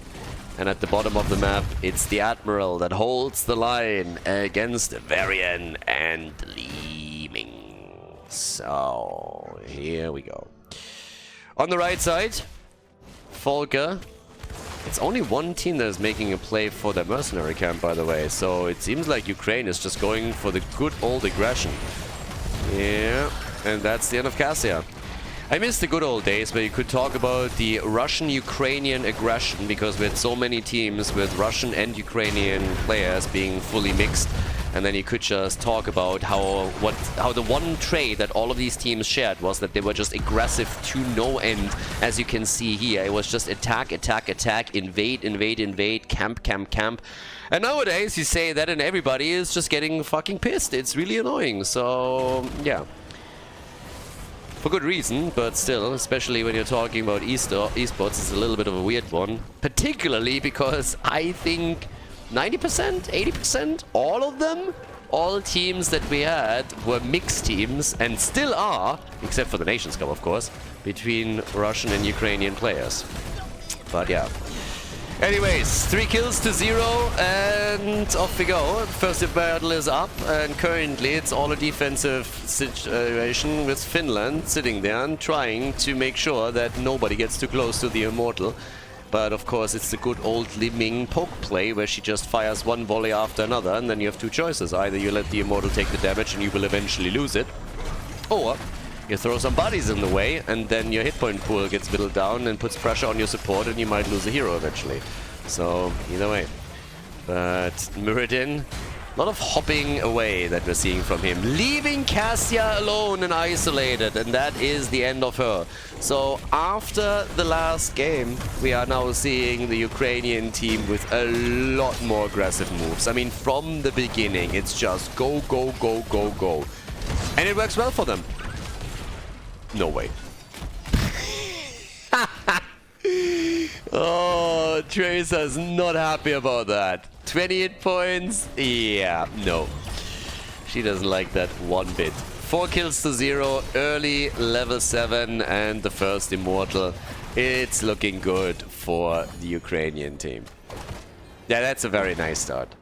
And at the bottom of the map, it's the Admiral that holds the line against Varian and Liming. So, here we go. On the right side, Folke. It's only 1 team that is making a play for their mercenary camp, by the way. So, it seems like Ukraine is just going for the good old aggression. Yeah, and that's the end of Cassia. I miss the good old days where you could talk about the Russian-Ukrainian aggression, because we had so many teams with Russian and Ukrainian players being fully mixed, and then you could just talk about how the one trait that all of these teams shared was that they were just aggressive to no end. As you can see here, it was just attack, attack, attack, invade, invade, invade, camp, camp, camp. And nowadays you say that and everybody is just getting fucking pissed. It's really annoying. So yeah. For good reason, but still, especially when you're talking about esports, it's a little bit of a weird one. Particularly because I think 90%, 80%, all of them, all teams that we had were mixed teams, and still are, except for the Nations Cup, of course, between Russian and Ukrainian players. But yeah. Anyways, 3 kills to 0, and off we go. First battle is up, and currently it's all a defensive situation with Finland sitting there and trying to make sure that nobody gets too close to the Immortal. But of course, it's the good old Li Ming poke play where she just fires one volley after another, and then you have two choices. Either you let the Immortal take the damage and you will eventually lose it, or you throw some bodies in the way, and then your hit point pool gets whittled down and puts pressure on your support, and you might lose a hero eventually. So, either way. But Muradin, a lot of hopping away that we're seeing from him, leaving Cassia alone and isolated, and that is the end of her. So after the last game, we are now seeing the Ukrainian team with a lot more aggressive moves. I mean, from the beginning, it's just go, go, go, go, go. And it works well for them. No way. Oh, Tracer's not happy about that. 28 points? Yeah, no. She doesn't like that one bit. 4 kills to 0, early level 7, and the first Immortal. It's looking good for the Ukrainian team. Yeah, that's a very nice start.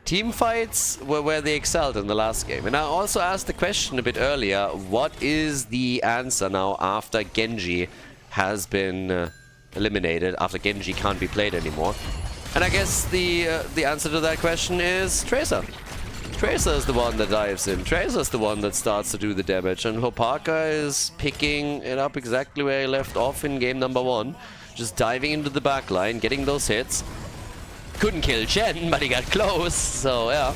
Team fights were where they excelled in the last game. And I also asked the question a bit earlier, what is the answer now after Genji has been eliminated, after Genji can't be played anymore? And I guess the answer to that question is Tracer. Tracer is the one that dives in. Tracer is the one that starts to do the damage. And Hopaka is picking it up exactly where he left off in game number 1. Just diving into the backline, getting those hits. Couldn't kill Chen, but he got close, so yeah.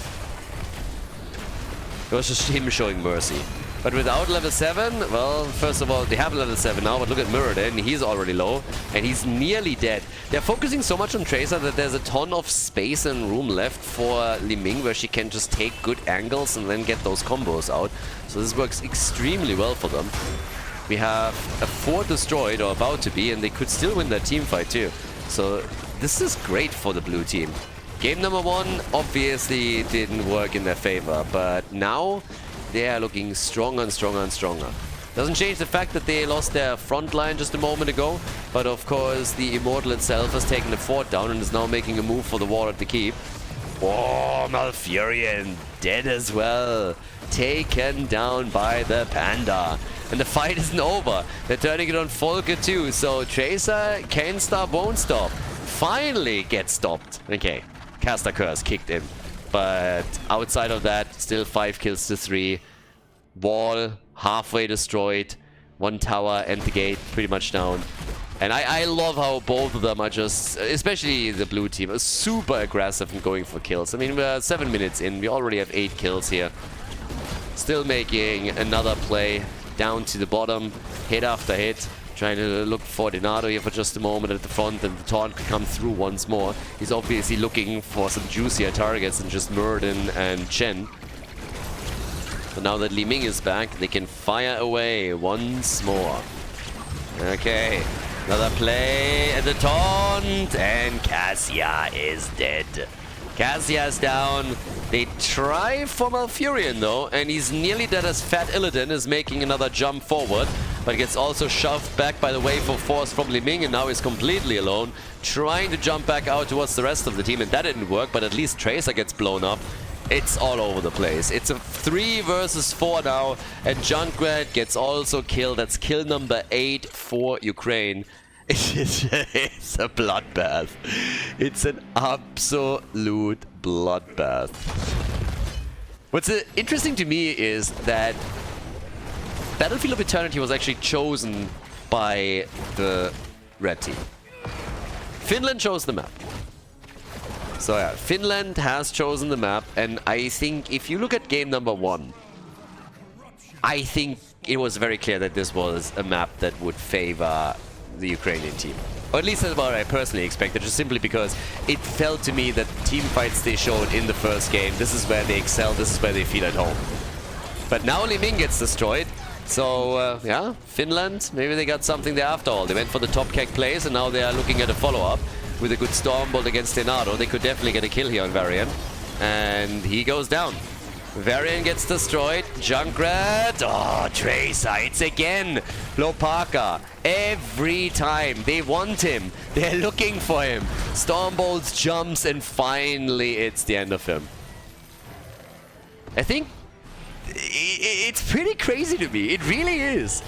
It was just him showing mercy. But without level 7, well, first of all, they have level 7 now, but look at Muradin, he's already low, and he's nearly dead. They're focusing so much on Tracer that there's a ton of space and room left for Li Ming, where she can just take good angles and then get those combos out. So this works extremely well for them. We have a 4 destroyed, or about to be, and they could still win that team fight too. So this is great for the blue team. Game number 1 obviously didn't work in their favor, but now they are looking stronger and stronger and stronger. Doesn't change the fact that they lost their front line just a moment ago, but of course the Immortal itself has taken the fort down and is now making a move for the wall at the keep. Oh, Malfurion dead as well. Taken down by the Panda. And the fight isn't over. They're turning it on Volker too, so Tracer can't stop, won't stop. Finally gets stopped. Okay, Caster Curse kicked in. But outside of that, still 5 kills to 3. Wall halfway destroyed. 1 tower and the gate pretty much down. And I love how both of them are just, especially the blue team, are super aggressive and going for kills. I mean, we're 7 minutes in. We already have 8 kills here. Still making another play down to the bottom. Hit after hit. Trying to look for Denato here for just a moment at the front, and the taunt could come through once more. He's obviously looking for some juicier targets than just Muradin and Chen. But now that Li Ming is back, they can fire away once more. Okay, another play at the taunt, and Cassia is dead. Cassia's down. They try for Malfurion though, and he's nearly dead as Fat Illidan is making another jump forward, but gets also shoved back by the wave of force from Li Ming, and now he's completely alone, trying to jump back out towards the rest of the team, and that didn't work, but at least Tracer gets blown up. It's all over the place. It's a 3 versus 4 now, and Junkrat gets also killed. That's kill number 8 for Ukraine. It's a bloodbath. It's an absolute bloodbath. What's interesting to me is that Battlefield of Eternity was actually chosen by the red team. Finland chose the map. So yeah, Finland has chosen the map, and I think if you look at game number 1, I think it was very clear that this was a map that would favor the Ukrainian team. Or at least that's what I personally expected, just simply because it felt to me that the team fights they showed in the first game, this is where they excel, this is where they feel at home. But now Li Ming gets destroyed, so yeah, Finland, maybe they got something there after all. They went for the top keg plays, and now they are looking at a follow-up with a good Stormbolt against Denato. They could definitely get a kill here on Varian, and he goes down. Varian gets destroyed. Junkrat. Oh, Tracer. It's again Lopaka. Every time. They want him. They're looking for him. Stormbolt jumps, and finally it's the end of him. I think it's pretty crazy to me. It really is.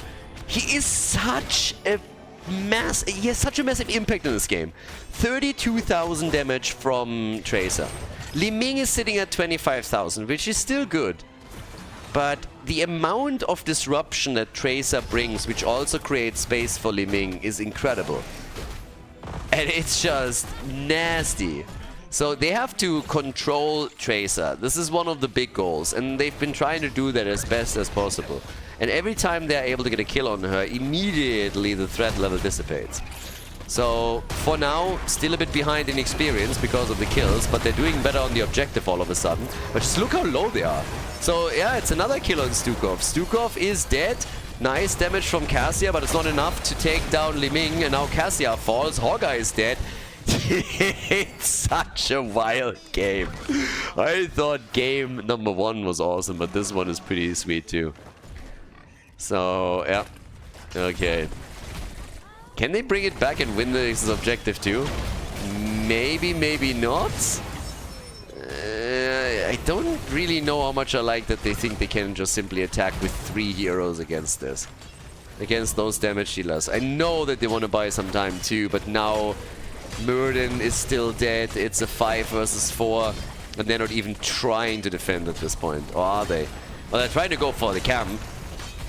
He is such a he has such a massive impact in this game. 32,000 damage from Tracer. Li Ming is sitting at 25,000, which is still good. But the amount of disruption that Tracer brings, which also creates space for Li Ming, is incredible. And it's just nasty. So they have to control Tracer. This is one of the big goals, and they've been trying to do that as best as possible. And every time they're able to get a kill on her, immediately the threat level dissipates. So for now, still a bit behind in experience because of the kills, but they're doing better on the objective all of a sudden. But just look how low they are. So yeah, it's another kill on Stukov. Stukov is dead. Nice damage from Cassia, but it's not enough to take down Li Ming, and now Cassia falls. Hogga is dead. It's such a wild game. I thought game number 1 was awesome, but this one is pretty sweet too. So, yeah. Okay. Can they bring it back and win this objective too? Maybe, maybe not. I don't really know how much I like that they think they can just simply attack with 3 heroes against this. Against those damage dealers. I know that they want to buy some time too, but now Murden is still dead. It's a 5 versus 4, and they're not even trying to defend at this point. Or are they? Well, they're trying to go for the camp,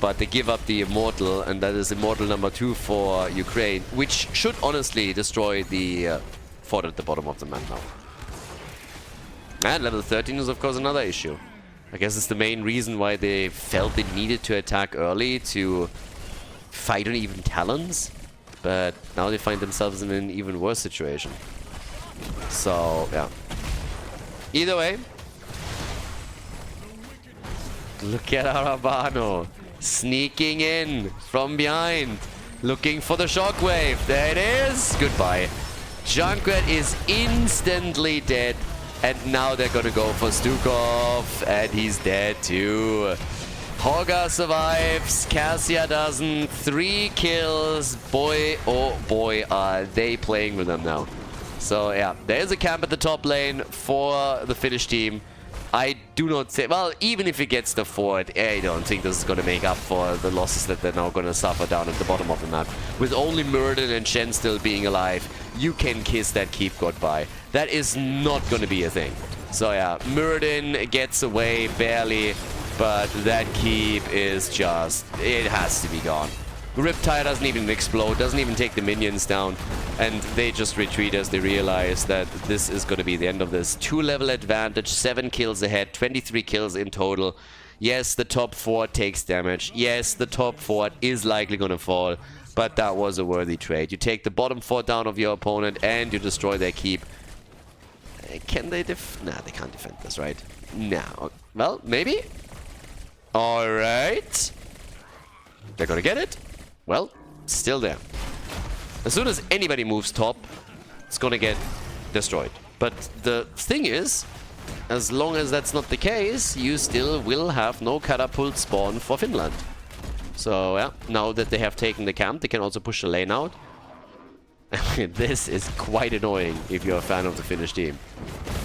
but they give up the Immortal, and that is Immortal number 2 for Ukraine, which should honestly destroy the fort at the bottom of the map now. And level 13 is of course another issue. I guess it's the main reason why they felt they needed to attack early to fight on even talents. But now they find themselves in an even worse situation. So, yeah. Either way. Look at Arabano. Sneaking in from behind. Looking for the shockwave. There it is. Goodbye. Junkrat is instantly dead. And now they're gonna go for Stukov. And he's dead too. Hogga survives, Cassia doesn't. 3 kills. Boy, oh boy, are they playing with them now. So yeah, there is a camp at the top lane for the Finnish team. I do not say, well, even if it gets the fort, I don't think this is going to make up for the losses that they're now going to suffer down at the bottom of the map. With only Murden and Shen still being alive, you can kiss that keep goodbye. That is not going to be a thing. So yeah, Murden gets away barely. But that keep is just, it has to be gone. Riptide doesn't even explode, doesn't even take the minions down. And they just retreat as they realize that this is going to be the end of this. 2-level advantage, 7 kills ahead, 23 kills in total. Yes, the top 4 takes damage. Yes, the top 4 is likely going to fall. But that was a worthy trade. You take the bottom 4 down of your opponent and you destroy their keep. Can they Nah, they can't defend this, right? No. Well, maybe? Alright. They're gonna get it. Well, still there. As soon as anybody moves top, it's gonna get destroyed. But the thing is, as long as that's not the case, you still will have no catapult spawn for Finland. So yeah, now that they have taken the camp, they can also push the lane out. This is quite annoying if you're a fan of the Finnish team.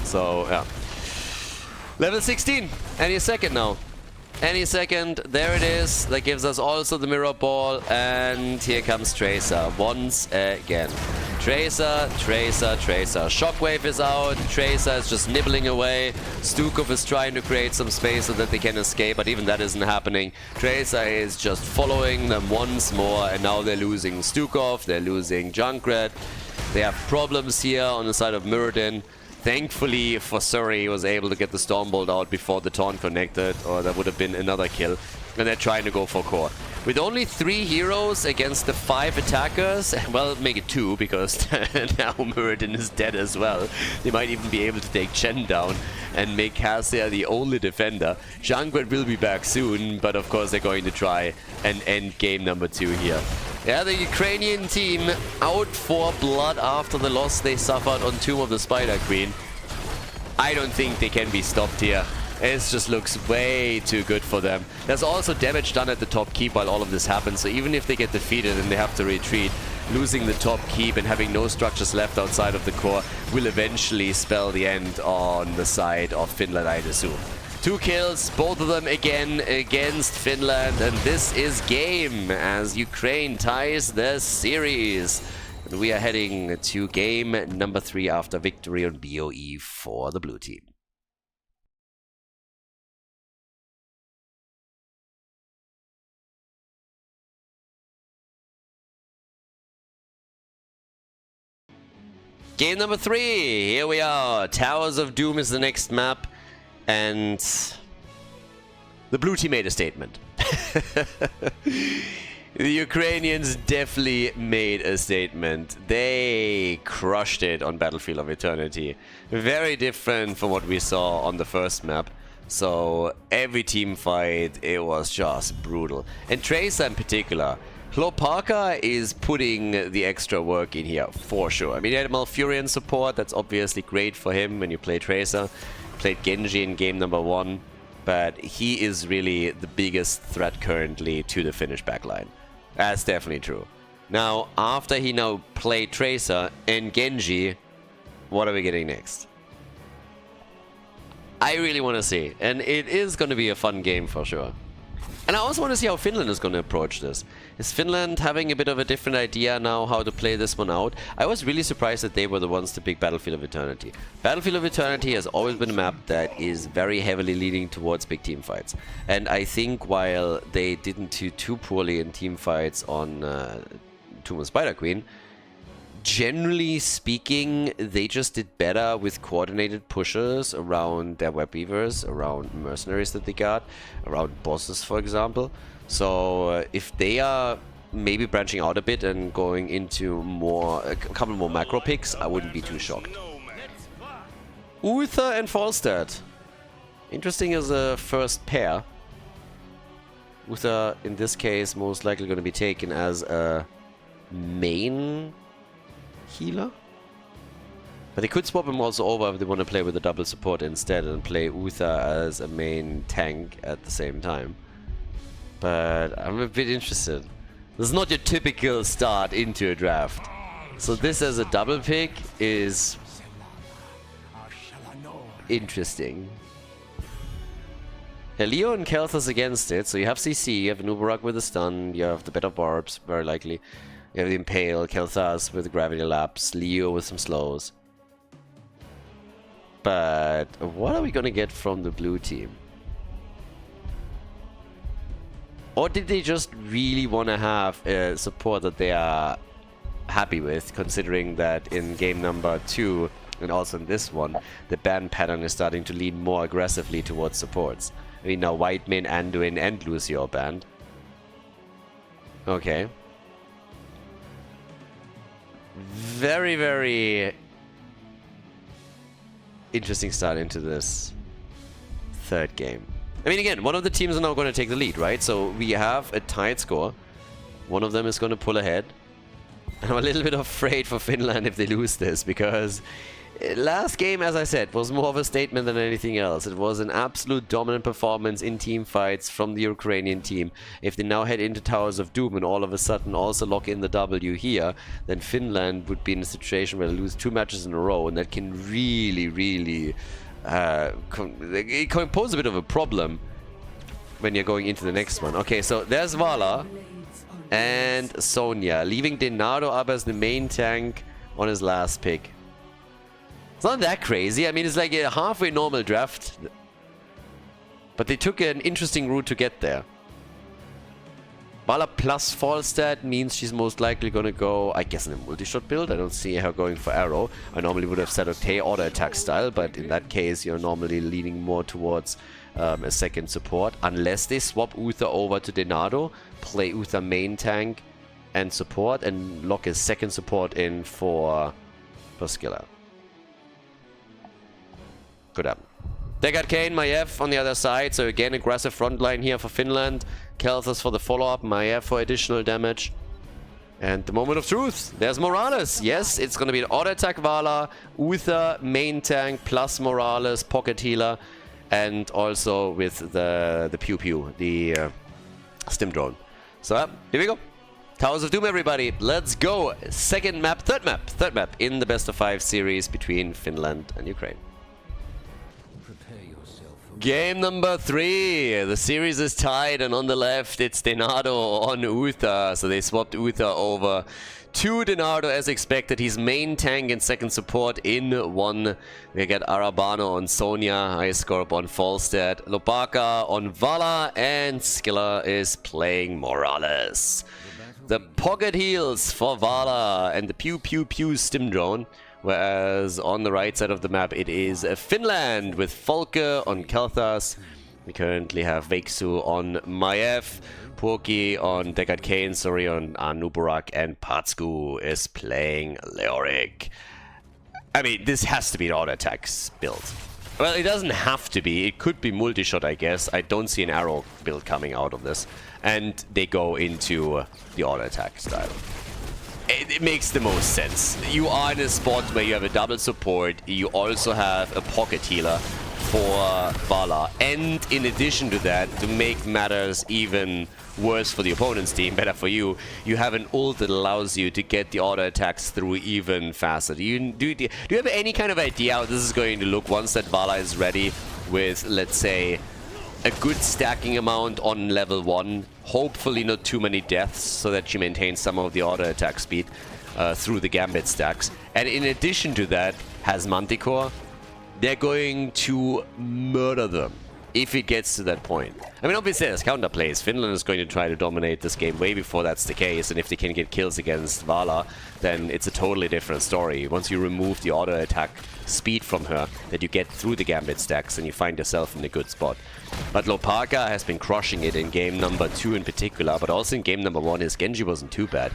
So yeah. Level 16, any second now. Any second, there it is. That gives us also the mirror ball, and here comes Tracer once again. Tracer, Tracer, Tracer. Shockwave is out. Tracer is just nibbling away. Stukov is trying to create some space so that they can escape, but even that isn't happening. Tracer is just following them once more, and now they're losing Stukov, they're losing Junkrat. They have problems here on the side of Muradin. Thankfully for Surrey, he was able to get the Stormbolt out before the taunt connected, or that would have been another kill. And they're trying to go for core. With only 3 heroes against the 5 attackers, well, make it 2, because now Muradin is dead as well. They might even be able to take Chen down and make Cassia the only defender. Junkrat will be back soon, but of course they're going to try and end game number 2 here. Yeah, the Ukrainian team out for blood after the loss they suffered on Tomb of the Spider Queen. I don't think they can be stopped here. It just looks way too good for them. There's also damage done at the top keep while all of this happens, so even if they get defeated and they have to retreat, losing the top keep and having no structures left outside of the core will eventually spell the end on the side of Finland, I'd assume. 2 kills, both of them again against Finland, and this is game as Ukraine ties the series. And we are heading to game number 3 after victory on BOE for the blue team. Game number 3, here we are. Towers of Doom is the next map, and the blue team made a statement. The Ukrainians definitely made a statement. They crushed it on Battlefield of Eternity. Very different from what we saw on the first map. So every team fight, it was just brutal. And Tracer in particular. Khaldor is putting the extra work in here for sure. I mean, he had Malfurion support. That's obviously great for him when you play Tracer. Played Genji in game number 1. But he is really the biggest threat currently to the Finnish backline. That's definitely true. Now, after he now played Tracer and Genji, what are we getting next? I really want to see. And it is going to be a fun game for sure. And I also want to see how Finland is going to approach this. Is Finland having a bit of a different idea now how to play this one out? I was really surprised that they were the ones to pick Battlefield of Eternity. Battlefield of Eternity has always been a map that is very heavily leaning towards big team fights. And I think while they didn't do too poorly in team fights on Tomb of Spider Queen, generally speaking, they just did better with coordinated pushes around their web weavers, around mercenaries that they got, around bosses, for example. So if they are maybe branching out a bit and going into a couple more macro picks, I wouldn't be too shocked. Uther and Falstad. Interesting as a first pair. Uther, in this case, most likely going to be taken as a main healer, but they could swap him also over if they want to play with a double support instead and play Uther as a main tank at the same time. But I'm a bit interested. This is not your typical start into a draft, so this as a double pick is interesting. Yeah, Leo and Kelthas against it, so you have CC, you have Nubarak with a stun, you have the Bed of Barbs, very likely. You have the Impale, Kelthas with Gravity Lapse, Leo with some slows. But what are we gonna get from the blue team? Or did they just really want to have a support that they are happy with, considering that in game number 2 and also in this one, the ban pattern is starting to lean more aggressively towards supports. I mean, now Whitemane, Anduin, and Lucio are banned. Okay. Very, very interesting start into this third game. I mean, again, one of the teams are now going to take the lead, right? So we have a tied score. One of them is going to pull ahead. And I'm a little bit afraid for Finland if they lose this, because last game, as I said, was more of a statement than anything else. It was an absolute dominant performance in team fights from the Ukrainian team. If they now head into Towers of Doom and all of a sudden also lock in the W here, then Finland would be in a situation where they lose 2 matches in a row, and that can really, really it can pose a bit of a problem when you're going into the next one. Okay, so there's Vala and Sonya, leaving Denado up as the main tank on his last pick. It's not that crazy. I mean, it's like a halfway normal draft. But they took an interesting route to get there. Vala plus Falstad means she's most likely going to go, I guess, in a multi-shot build. I don't see her going for arrow. I normally would have said, okay, auto attack style, but in that case, you're normally leaning more towards a second support. Unless they swap Uther over to Denado, play Uther main tank and support, and lock a second support in for Skiller. Could happen. They got Kane, Maiev on the other side, so again aggressive front line here for Finland. Kelthas for the follow-up, Maiev for additional damage. And the moment of truth, there's Morales. Yes, it's going to be an auto-attack Vala, Uther, main tank, plus Morales, pocket healer, and also with the Pew Pew, the stim drone. So, here we go. Towers of Doom, everybody. Let's go. Third map in the best of 5 series between Finland and Ukraine. Game number 3. The series is tied, and on the left it's Denardo on Uther. So they swapped Uther over to Denardo as expected. He's main tank and second support in one. We get Arabano on Sonya, Icecorp on Falstad, Lopaka on Vala, and Skiller is playing Morales. The pocket heals for Vala and the pew pew pew stim drone. Whereas on the right side of the map it is Finland with Folke on Kalthas. We currently have Vexu on Maiev, Porky on Deckard Kane, Sori on Anubarak, and Patsku is playing Leoric. I mean, this has to be an auto attacks build. Well, it doesn't have to be. It could be multi-shot, I guess. I don't see an arrow build coming out of this. And they go into the auto attack style. It makes the most sense. You are in a spot where you have a double support, you also have a pocket healer for Vala, and in addition to that, to make matters even worse for the opponent's team, better for you, you have an ult that allows you to get the auto attacks through even faster. Do you have any kind of idea how this is going to look once that Vala is ready with, let's say, a good stacking amount on level 1, hopefully not too many deaths, so that she maintains some of the auto attack speed through the Gambit stacks. And in addition to that, has Manticore. They're going to murder them if it gets to that point. I mean, obviously there's counterplays. Finland is going to try to dominate this game way before that's the case, and if they can get kills against Vala, then it's a totally different story. Once you remove the auto attack speed from her that you get through the Gambit stacks, and you find yourself in a good spot. But Lopaka has been crushing it in game number 2 in particular, but also in game number 1 his Genji wasn't too bad.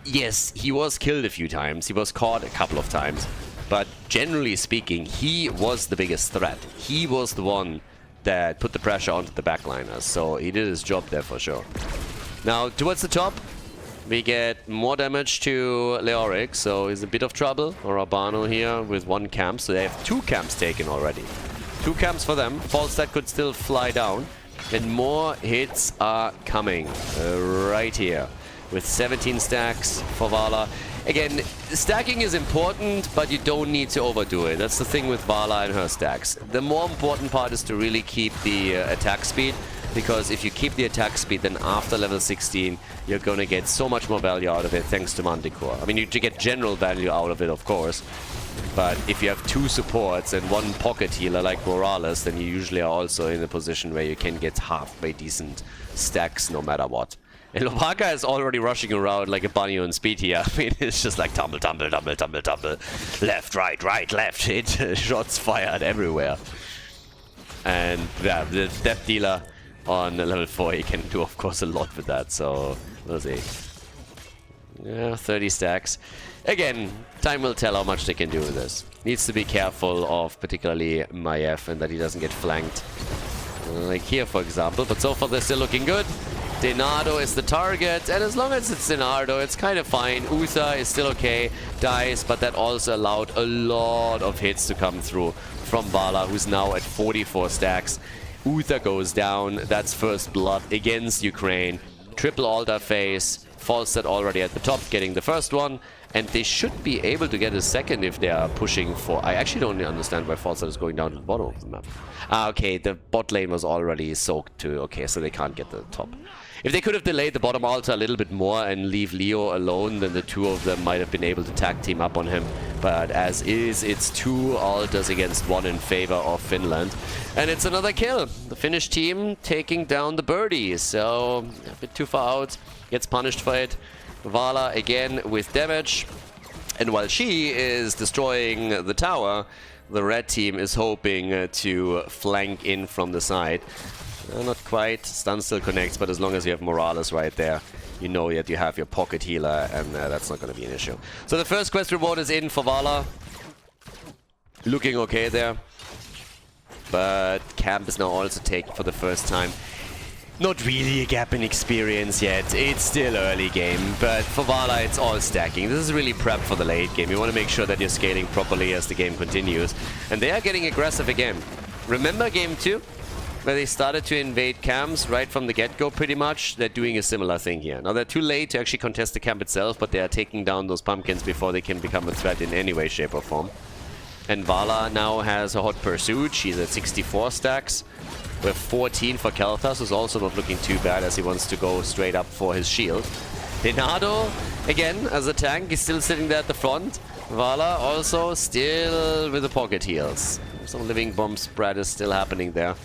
Yes, he was killed a few times, he was caught a couple of times, but generally speaking, he was the biggest threat. He was the one that put the pressure onto the backliners, so he did his job there for sure. Now, towards the top, we get more damage to Leoric, so he's a bit of trouble. Orabano here with 1 camp, so they have 2 camps taken already. 2 camps for them. Falstad could still fly down, and more hits are coming right here with 17 stacks for Vala. Again, stacking is important, but you don't need to overdo it. That's the thing with Vala and her stacks. The more important part is to really keep the attack speed, because if you keep the attack speed, then after level 16, you're going to get so much more value out of it thanks to Manticore. I mean, you get general value out of it, of course, but if you have 2 supports and 1 pocket healer like Morales, then you usually are also in a position where you can get halfway decent stacks no matter what. And Lopaka is already rushing around like a bunny on speed here. I mean, it's just like tumble, tumble, tumble, tumble, tumble. Left, right, right, left. Hit, shots fired everywhere. And yeah, the death dealer on level 4, he can do, of course, a lot with that. So, we'll see. Yeah, 30 stacks. Again, time will tell how much they can do with this. Needs to be careful of particularly Maiev and that he doesn't get flanked. Like here, for example. But so far, they're still looking good. Denardo is the target, and as long as it's Denardo, it's kind of fine. Uther is still okay, dies, but that also allowed a lot of hits to come through from Vala, who's now at 44 stacks. Uther goes down, that's first blood against Ukraine. Triple altar phase, Falstad already at the top, getting the first one, and they should be able to get a second if they are pushing for... I actually don't understand why Falstad is going down to the bottom of the map. Ah, okay, the bot lane was already soaked too. Okay, so they can't get to the top. If they could have delayed the bottom altar a little bit more and leave Leo alone, then the 2 of them might have been able to tag team up on him. But as is, it's 2 altars against 1 in favor of Finland. And it's another kill. The Finnish team taking down the birdie. So, a bit too far out. Gets punished for it. Vala again with damage. And while she is destroying the tower, the red team is hoping to flank in from the side. Not quite. Stun still connects, but as long as you have Morales right there, you know that you have your pocket healer, and that's not going to be an issue. So the first quest reward is in for Vala. Looking okay there. But camp is now also taken for the first time. Not really a gap in experience yet. It's still early game, but for Vala it's all stacking. This is really prep for the late game. You want to make sure that you're scaling properly as the game continues. And they are getting aggressive again. Remember game 2? Where they started to invade camps right from the get-go pretty much. They're doing a similar thing here. Now they're too late to actually contest the camp itself, but they are taking down those pumpkins before they can become a threat in any way, shape or form. And Vala now has a hot pursuit. She's at 64 stacks. With 14 for Khaldor, who's also not looking too bad as he wants to go straight up for his shield. Denado, again, as a tank, is still sitting there at the front. Vala also still with the pocket heals. Some living bomb spread is still happening there.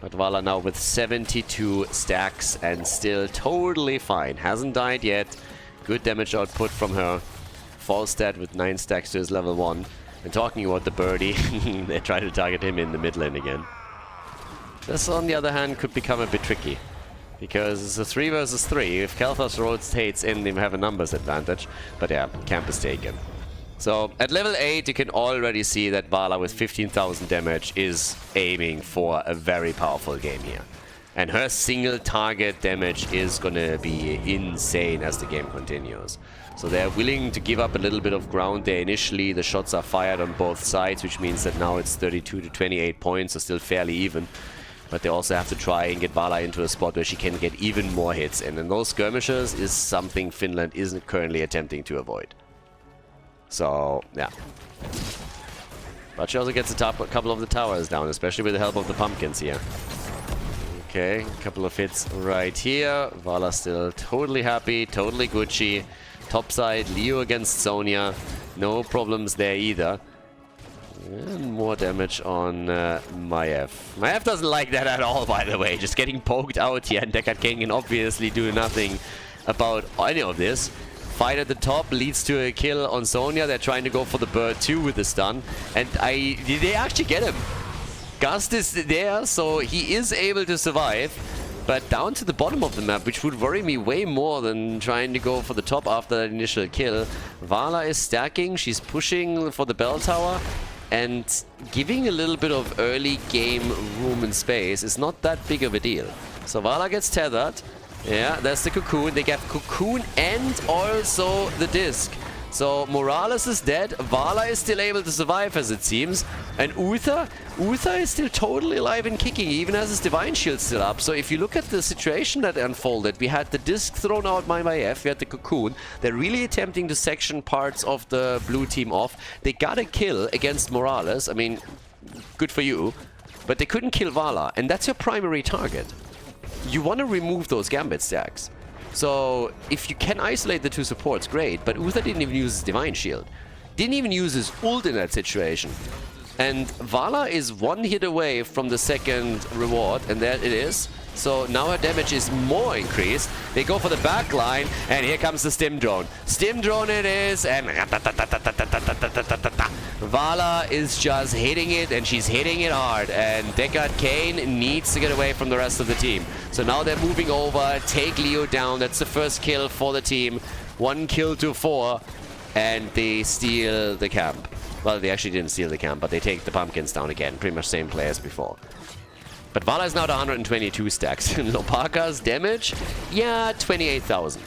But Vala now with 72 stacks and still totally fine. Hasn't died yet. Good damage output from her. Falstad with 9 stacks to his level 1. And talking about the birdie, they try to target him in the mid lane again. This, on the other hand, could become a bit tricky. Because it's a 3 versus 3. If Khaldor rotates in, they have a numbers advantage. But yeah, camp is taken. So, at level 8, you can already see that Vala with 15,000 damage is aiming for a very powerful game here. And her single target damage is gonna be insane as the game continues. So they're willing to give up a little bit of ground there initially. The shots are fired on both sides, which means that now it's 32 to 28 points, so still fairly even. But they also have to try and get Vala into a spot where she can get even more hits. And in those skirmishes is something Finland isn't currently attempting to avoid. So, yeah. But she also gets a couple of the towers down, especially with the help of the pumpkins here. Okay, a couple of hits right here. Vala still totally happy, totally Gucci. Top side, Leo against Sonya. No problems there either. And more damage on Maiev. Maiev doesn't like that at all, by the way. Just getting poked out here, and Deckard Cain can obviously do nothing about any of this. Fight at the top leads to a kill on Sonya. They're trying to go for the bird too with the stun. And they actually get him. Gust is there, so he is able to survive. But down to the bottom of the map, which would worry me way more than trying to go for the top after that initial kill. Vala is stacking. She's pushing for the bell tower. And giving a little bit of early game room and space is not that big of a deal. So Vala gets tethered. Yeah, that's the cocoon. They get cocoon and also the disc. So Morales is dead. Vala is still able to survive, as it seems. And Uther is still totally alive and kicking. He even has his Divine Shield still up. So if you look at the situation that unfolded, we had the disc thrown out by Maiev. We had the cocoon. They're really attempting to section parts of the blue team off. They got a kill against Morales. I mean, good for you. But they couldn't kill Vala. And that's your primary target. You want to remove those Gambit stacks. So, if you can isolate the two supports, great. But Uther didn't even use his Divine Shield. Didn't even use his ult in that situation. And Vala is one hit away from the second reward, and there it is. So now her damage is more increased. They go for the back line, and here comes the Stim Drone. Stim Drone it is, and Vala is just hitting it, and she's hitting it hard. And Deckard Cain needs to get away from the rest of the team. So now they're moving over, take Leo down. That's the first kill for the team. 1 kill to 4, and they steal the camp. Well, they actually didn't steal the camp, but they take the pumpkins down again. Pretty much same play as before. But Vala is now at 122 stacks. Lopaka's damage? Yeah, 28,000.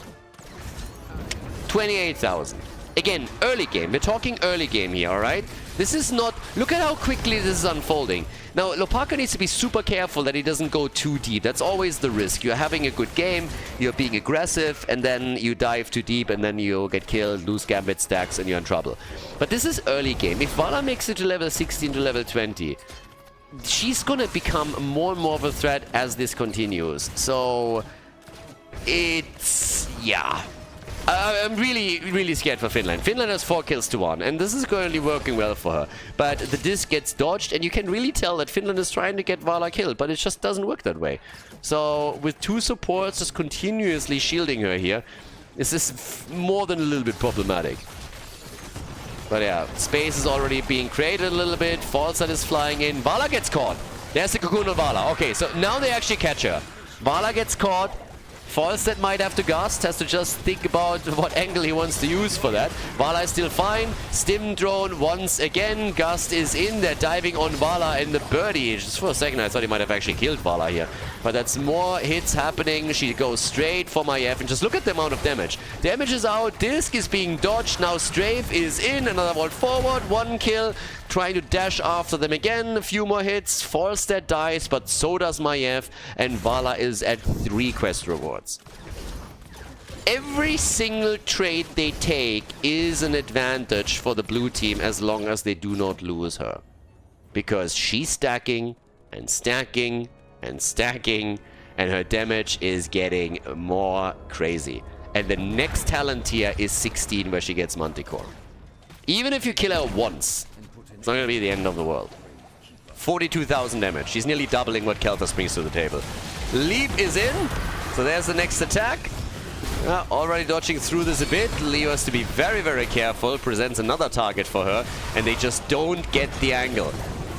28,000. Again, early game. We're talking early game here, alright? This is not... Look at how quickly this is unfolding. Now, Lopaka needs to be super careful that he doesn't go too deep. That's always the risk. You're having a good game, you're being aggressive, and then you dive too deep, and then you get killed, lose Gambit stacks, and you're in trouble. But this is early game. If Vala makes it to level 16 to level 20... she's gonna become more and more of a threat as this continues. So it's... yeah. I'm really scared for Finland. Finland has 4 kills to 1, and this is currently working well for her. But the disc gets dodged, and you can really tell that Finland is trying to get Vala killed, but it just doesn't work that way. So with 2 supports just continuously shielding her here, this is more than a little bit problematic. But yeah, space is already being created a little bit. Falstad is flying in. Vala gets caught. There's the cocoon on Vala. Okay, so now they actually catch her. Vala gets caught. Falstad might have to gust. Has to just think about what angle he wants to use for that. Vala is still fine. Stim Drone once again. Gust is in. They're diving on Vala and the birdie. Just for a second, I thought he might have actually killed Vala here. But that's more hits happening. She goes straight for Maiev. And just look at the amount of damage. Damage is out. Disc is being dodged. Now Strafe is in. Another one forward. 1 kill. Trying to dash after them again. A few more hits. Falstad dies, but so does Maiev. And Vala is at 3 quest rewards. every single trade they take is an advantage for the blue team as long as they do not lose her. Because she's stacking and stacking and stacking, and her damage is getting more crazy. And the next talent tier is 16, where she gets Manticore. Even if you kill her once, it's not going to be the end of the world. 42,000 damage. She's nearly doubling what Khaldor brings to the table. Leap is in. So there's the next attack. Already dodging through this a bit. Leo has to be very, very careful. Presents another target for her. And they just don't get the angle.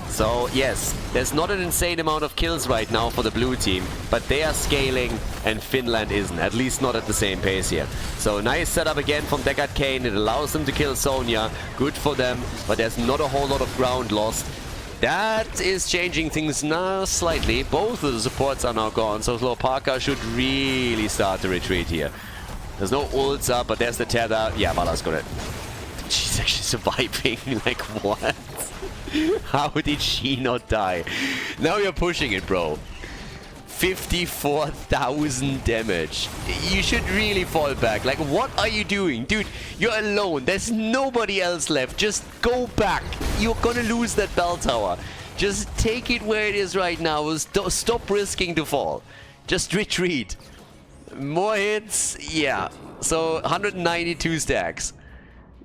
So yes, there's not an insane amount of kills right now for the blue team, but they are scaling and Finland isn't, at least not at the same pace yet. So nice setup again from Deckard Cain. It allows them to kill Sonya. Good for them, but there's not a whole lot of ground lost. That is changing things now slightly. Both of the supports are now gone, so Lopaka should really start to retreat here. There's no ults up, but there's the tether. Yeah, Vala's got it. She's actually surviving. Like, what? How did she not die? Now you're pushing it, bro. 54,000 damage. You should really fall back. Like, what are you doing? Dude, you're alone. There's nobody else left. Just go back. You're gonna lose that bell tower. Just take it where it is right now. Stop risking to fall. Just retreat. More hits. Yeah. So, 192 stacks.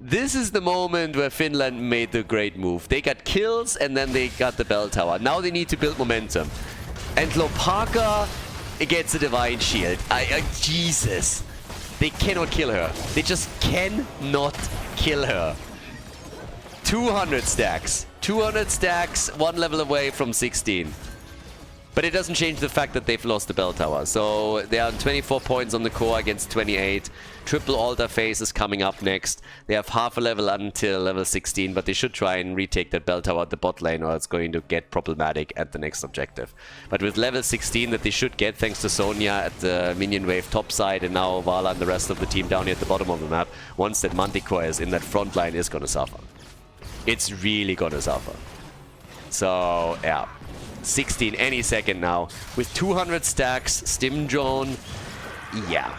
This is the moment where Finland made the great move. They got kills and then they got the bell tower. Now they need to build momentum. And Lopaka gets a divine shield. Jesus. They cannot kill her. They just cannot kill her. 200 stacks. 200 stacks, one level away from 16. But it doesn't change the fact that they've lost the bell tower. So they are on 24 points on the core against 28. Triple altar phase is coming up next. They have half a level until level 16, but they should try and retake that bell tower at the bot lane, or it's going to get problematic at the next objective. But with level 16 that they should get, thanks to Sonya at the minion wave top side, and now Vala and the rest of the team down here at the bottom of the map, once that Manticore is in that front line, is gonna suffer. It's really gonna suffer. So, yeah. 16 any second now. With 200 stacks, Stim Drone, yeah.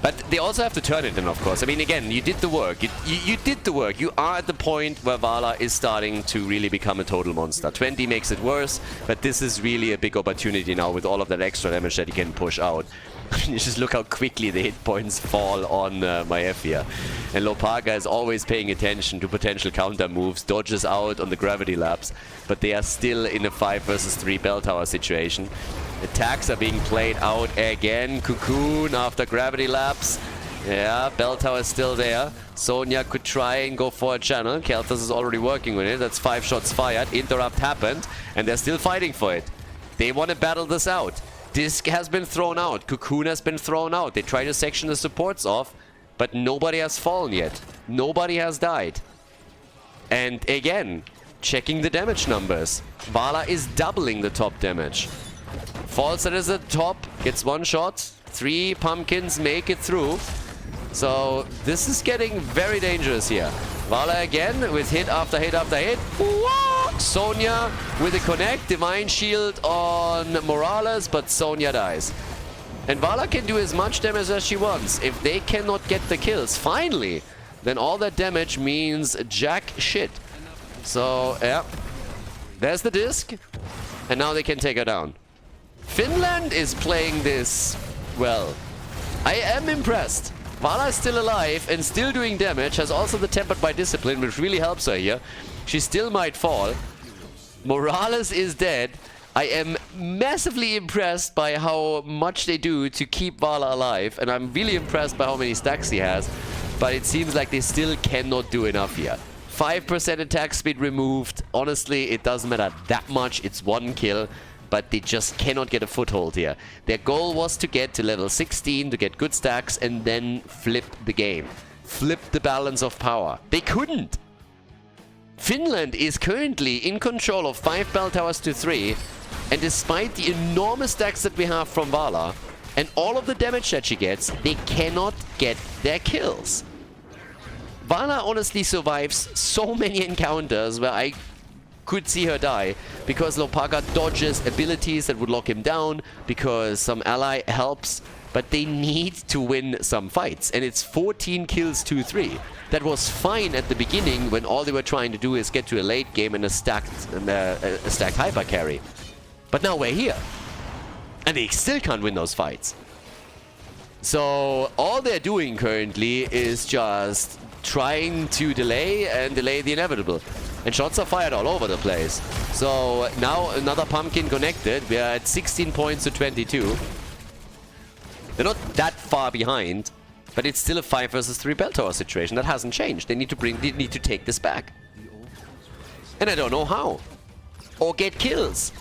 But they also have to turn it in, of course. I mean, again, you did the work. You did the work. You are at the point where Vala is starting to really become a total monster. 20 makes it worse, but this is really a big opportunity now with all of that extra damage that you can push out. You just look how quickly the hit points fall on Maiev here. And Lopaka is always paying attention to potential counter moves, dodges out on the gravity laps, but they are still in a 5 versus 3 bell tower situation. Attacks are being played out again. Cocoon after gravity laps. Yeah, bell tower is still there. Sonya could try and go for a channel. Khaldor is already working with it. That's 5 shots fired. Interrupt happened, and they're still fighting for it. They want to battle this out. Disc has been thrown out. Cocoon has been thrown out. They try to section the supports off, but nobody has fallen yet. Nobody has died. And again, checking the damage numbers. Vala is doubling the top damage. Falls at the top, gets 1 shot. 3 pumpkins make it through. So this is getting very dangerous here. Vala again with hit after hit after hit. Sonya with a connect. Divine shield on Morales, but Sonya dies. And Vala can do as much damage as she wants. If they cannot get the kills, finally, then all that damage means jack shit. So, yeah. There's the disc. And now they can take her down. Finland is playing this well. I am impressed. Vala is still alive and still doing damage. Has also the Tempered by Discipline, which really helps her here. She still might fall. Morales is dead. I am massively impressed by how much they do to keep Vala alive. And I'm really impressed by how many stacks he has. But it seems like they still cannot do enough here. 5% attack speed removed. Honestly, it doesn't matter that much. It's 1 kill. But they just cannot get a foothold here. Their goal was to get to level 16, to get good stacks, and then flip the game. Flip the balance of power. They couldn't. Finland is currently in control of 5 bell towers to 3. And despite the enormous stacks that we have from Vala, and all of the damage that she gets, they cannot get their kills. Vala honestly survives so many encounters where I could see her die, because Lopaka dodges abilities that would lock him down, because some ally helps but they need to win some fights. And it's 14 kills, 2-3. That was fine at the beginning when all they were trying to do is get to a late game and a stacked hyper carry. But now we're here. And they still can't win those fights. So all they're doing currently is just trying to delay the inevitable. And shots are fired all over the place. So now another pumpkin connected. We are at 16 points to 22. They're not that far behind, but it's still a 5 versus 3 bell tower situation. That hasn't changed. They need to take this back. And I don't know how. Or get kills.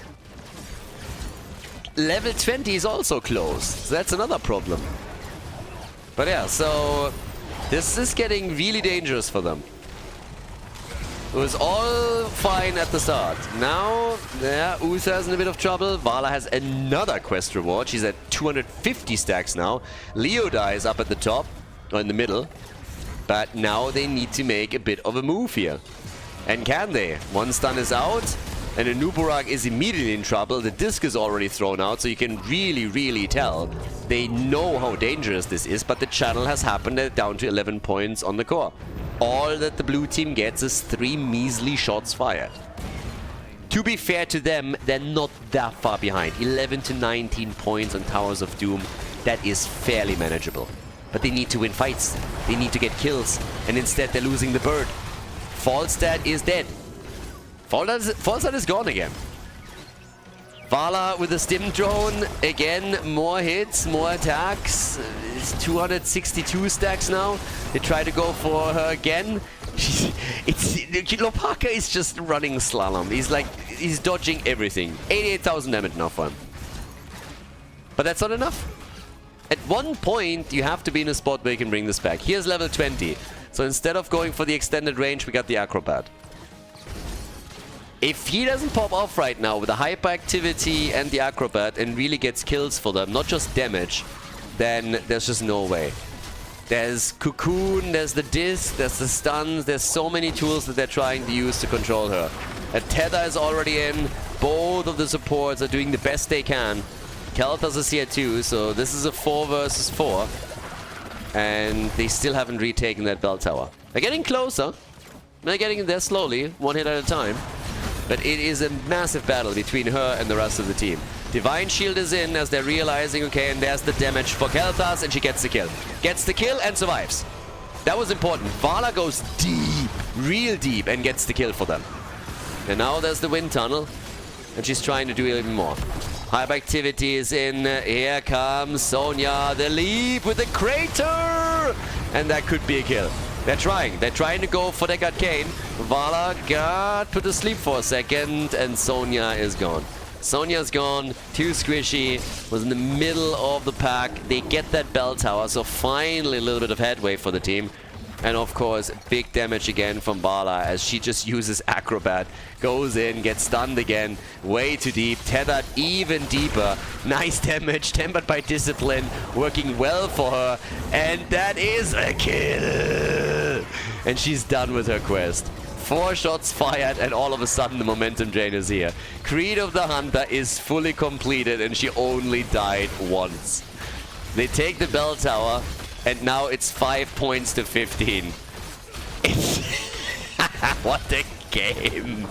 Level 20 is also close. So that's another problem. But yeah, so this is getting really dangerous for them. It was all fine at the start. Now, yeah, Uther's in a bit of trouble. Vala has another quest reward. She's at 250 stacks now. Leodai is up at the top, or in the middle. But now they need to make a bit of a move here. And can they? One stun is out, and Anubarak is immediately in trouble. The disc is already thrown out, so you can really tell. They know how dangerous this is, but the channel has happened down to 11 points on the core. All that the blue team gets is 3 measly shots fired. To be fair to them, they're not that far behind. 11 to 19 points on Towers of Doom. That is fairly manageable. But they need to win fights. They need to get kills. And instead they're losing the bird. Falstad is dead. Falstad is gone again. Vala with the stim drone. Again, more hits, more attacks. It's 262 stacks now. They try to go for her again. Lopaka is just running slalom. He's dodging everything. 88,000 damage now for him. But that's not enough. At one point, you have to be in a spot where you can bring this back. Here's level 20. So instead of going for the extended range, we got the Acrobat. If he doesn't pop off right now with the hyperactivity and the Acrobat and really gets kills for them, not just damage, then there's just no way. There's Cocoon, there's the disc, there's the stuns, there's so many tools that they're trying to use to control her. A Tether is already in, both of the supports are doing the best they can. Kelthas is here too, so this is a 4 versus 4. And they still haven't retaken that bell tower. They're getting closer. They're getting there slowly, one hit at a time. But it is a massive battle between her and the rest of the team. Divine Shield is in as they're realizing, okay, and there's the damage for Kelthas, and she gets the kill. Gets the kill and survives. That was important. Vala goes deep, real deep, and gets the kill for them. And now there's the wind tunnel, and she's trying to do even more. Hyperactivity is in. Here comes Sonya, the leap with the crater! And that could be a kill. They're trying to go for the Arcane. Vala got put to sleep for a second, and Sonya is gone. Sonya's gone, too squishy, was in the middle of the pack. They get that bell tower, so finally a little bit of headway for the team. And of course, big damage again from Vala as she just uses Acrobat. Goes in, gets stunned again, way too deep, tethered even deeper. Nice damage, tempered by Discipline, working well for her. And that is a kill! And she's done with her quest. 4 shots fired, and all of a sudden the momentum drain is here. Creed of the Hunter is fully completed, and she only died once. They take the bell tower, and now it's 5 points to 15. What a game!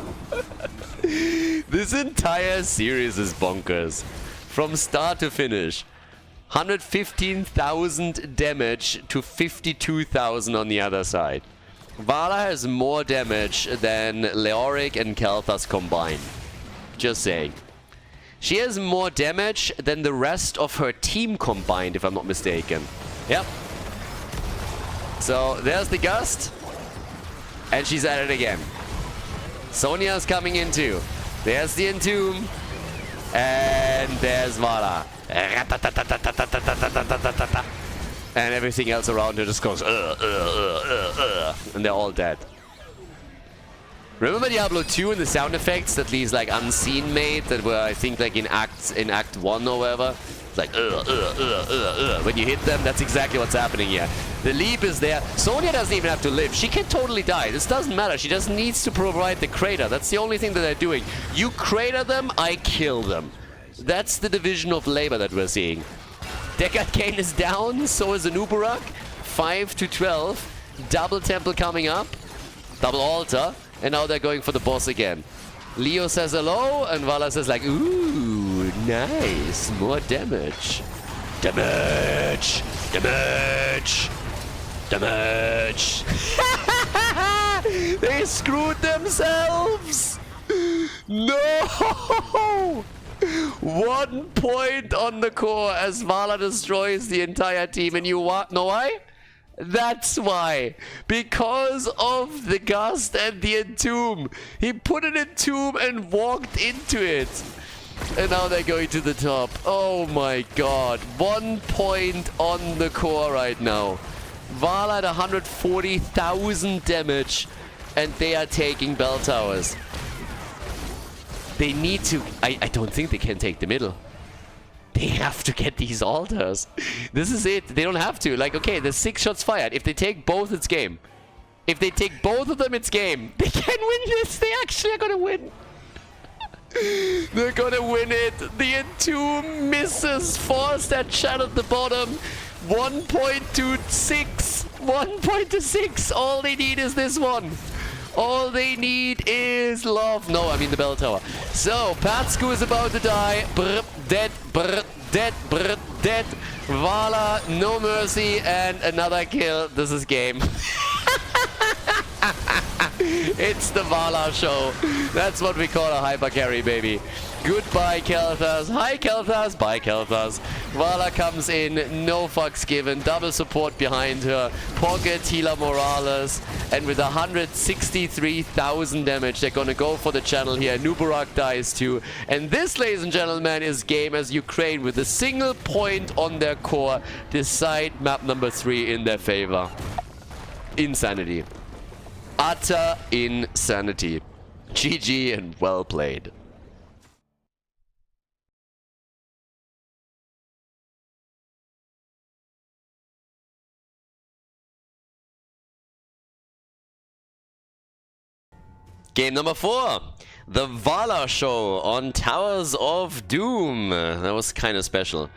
This entire series is bonkers. From start to finish. 115,000 damage to 52,000 on the other side. Vala has more damage than Leoric and Kelthas combined. Just saying. She has more damage than the rest of her team combined, if I'm not mistaken. Yep. So there's the Gust. And she's at it again. Sonya's coming in too. There's the Entomb. And there's Vala. And everything else around her just goes and they're all dead. Remember Diablo 2 and the sound effects that these like unseen made that were, I think, like in Act 1 or whatever? It's like when you hit them, that's exactly what's happening here. The leap is there. Sonya doesn't even have to live. She can totally die. This doesn't matter. She just needs to provide the crater. That's the only thing that they're doing. You crater them, I kill them. That's the division of labor that we're seeing. Deckard Kane is down, so is Anubarak. 5 to 12. Double temple coming up. Double altar. And now they're going for the boss again. Leo says hello, and Vala says like, ooh, nice. More damage. Damage! Damage! Damage! They screwed themselves! No! 1 point on the core as Vala destroys the entire team. And you know why? That's why. Because of the Gust and the Entomb. He put an Entomb and walked into it. And now they're going to the top. Oh my god. 1 point on the core right now. Vala at 140,000 damage. And they are taking bell towers. They need to... I don't think they can take the middle. They have to get these altars. This is it. They don't have to. Like, okay, there's 6 shots fired. If they take both, it's game. If they take both of them, it's game. They can win this. They actually are gonna win. They're gonna win it. The Entomb misses. Force that shot at the bottom. 1 point to 6. 1 point to 6. All they need is this one. All they need is love. No, I mean the bell tower. So, Patsku is about to die. Brr, dead, brr, dead, brr, dead. Vala, no mercy, and another kill. This is game. It's the Vala show. That's what we call a hyper carry, baby. Goodbye, Kel'Thas. Hi, Kel'Thas. Bye, Kel'Thas. Vala comes in. No fucks given. Double support behind her. Pocket healer Morales. And with 163,000 damage, they're gonna go for the channel here. Nubarak dies too. And this, ladies and gentlemen, is game as Ukraine with a single point on their core decide map number 3 in their favor. Insanity. Utter insanity. GG and well played. Game number 4. The Vala show on Towers of Doom. That was kind of special.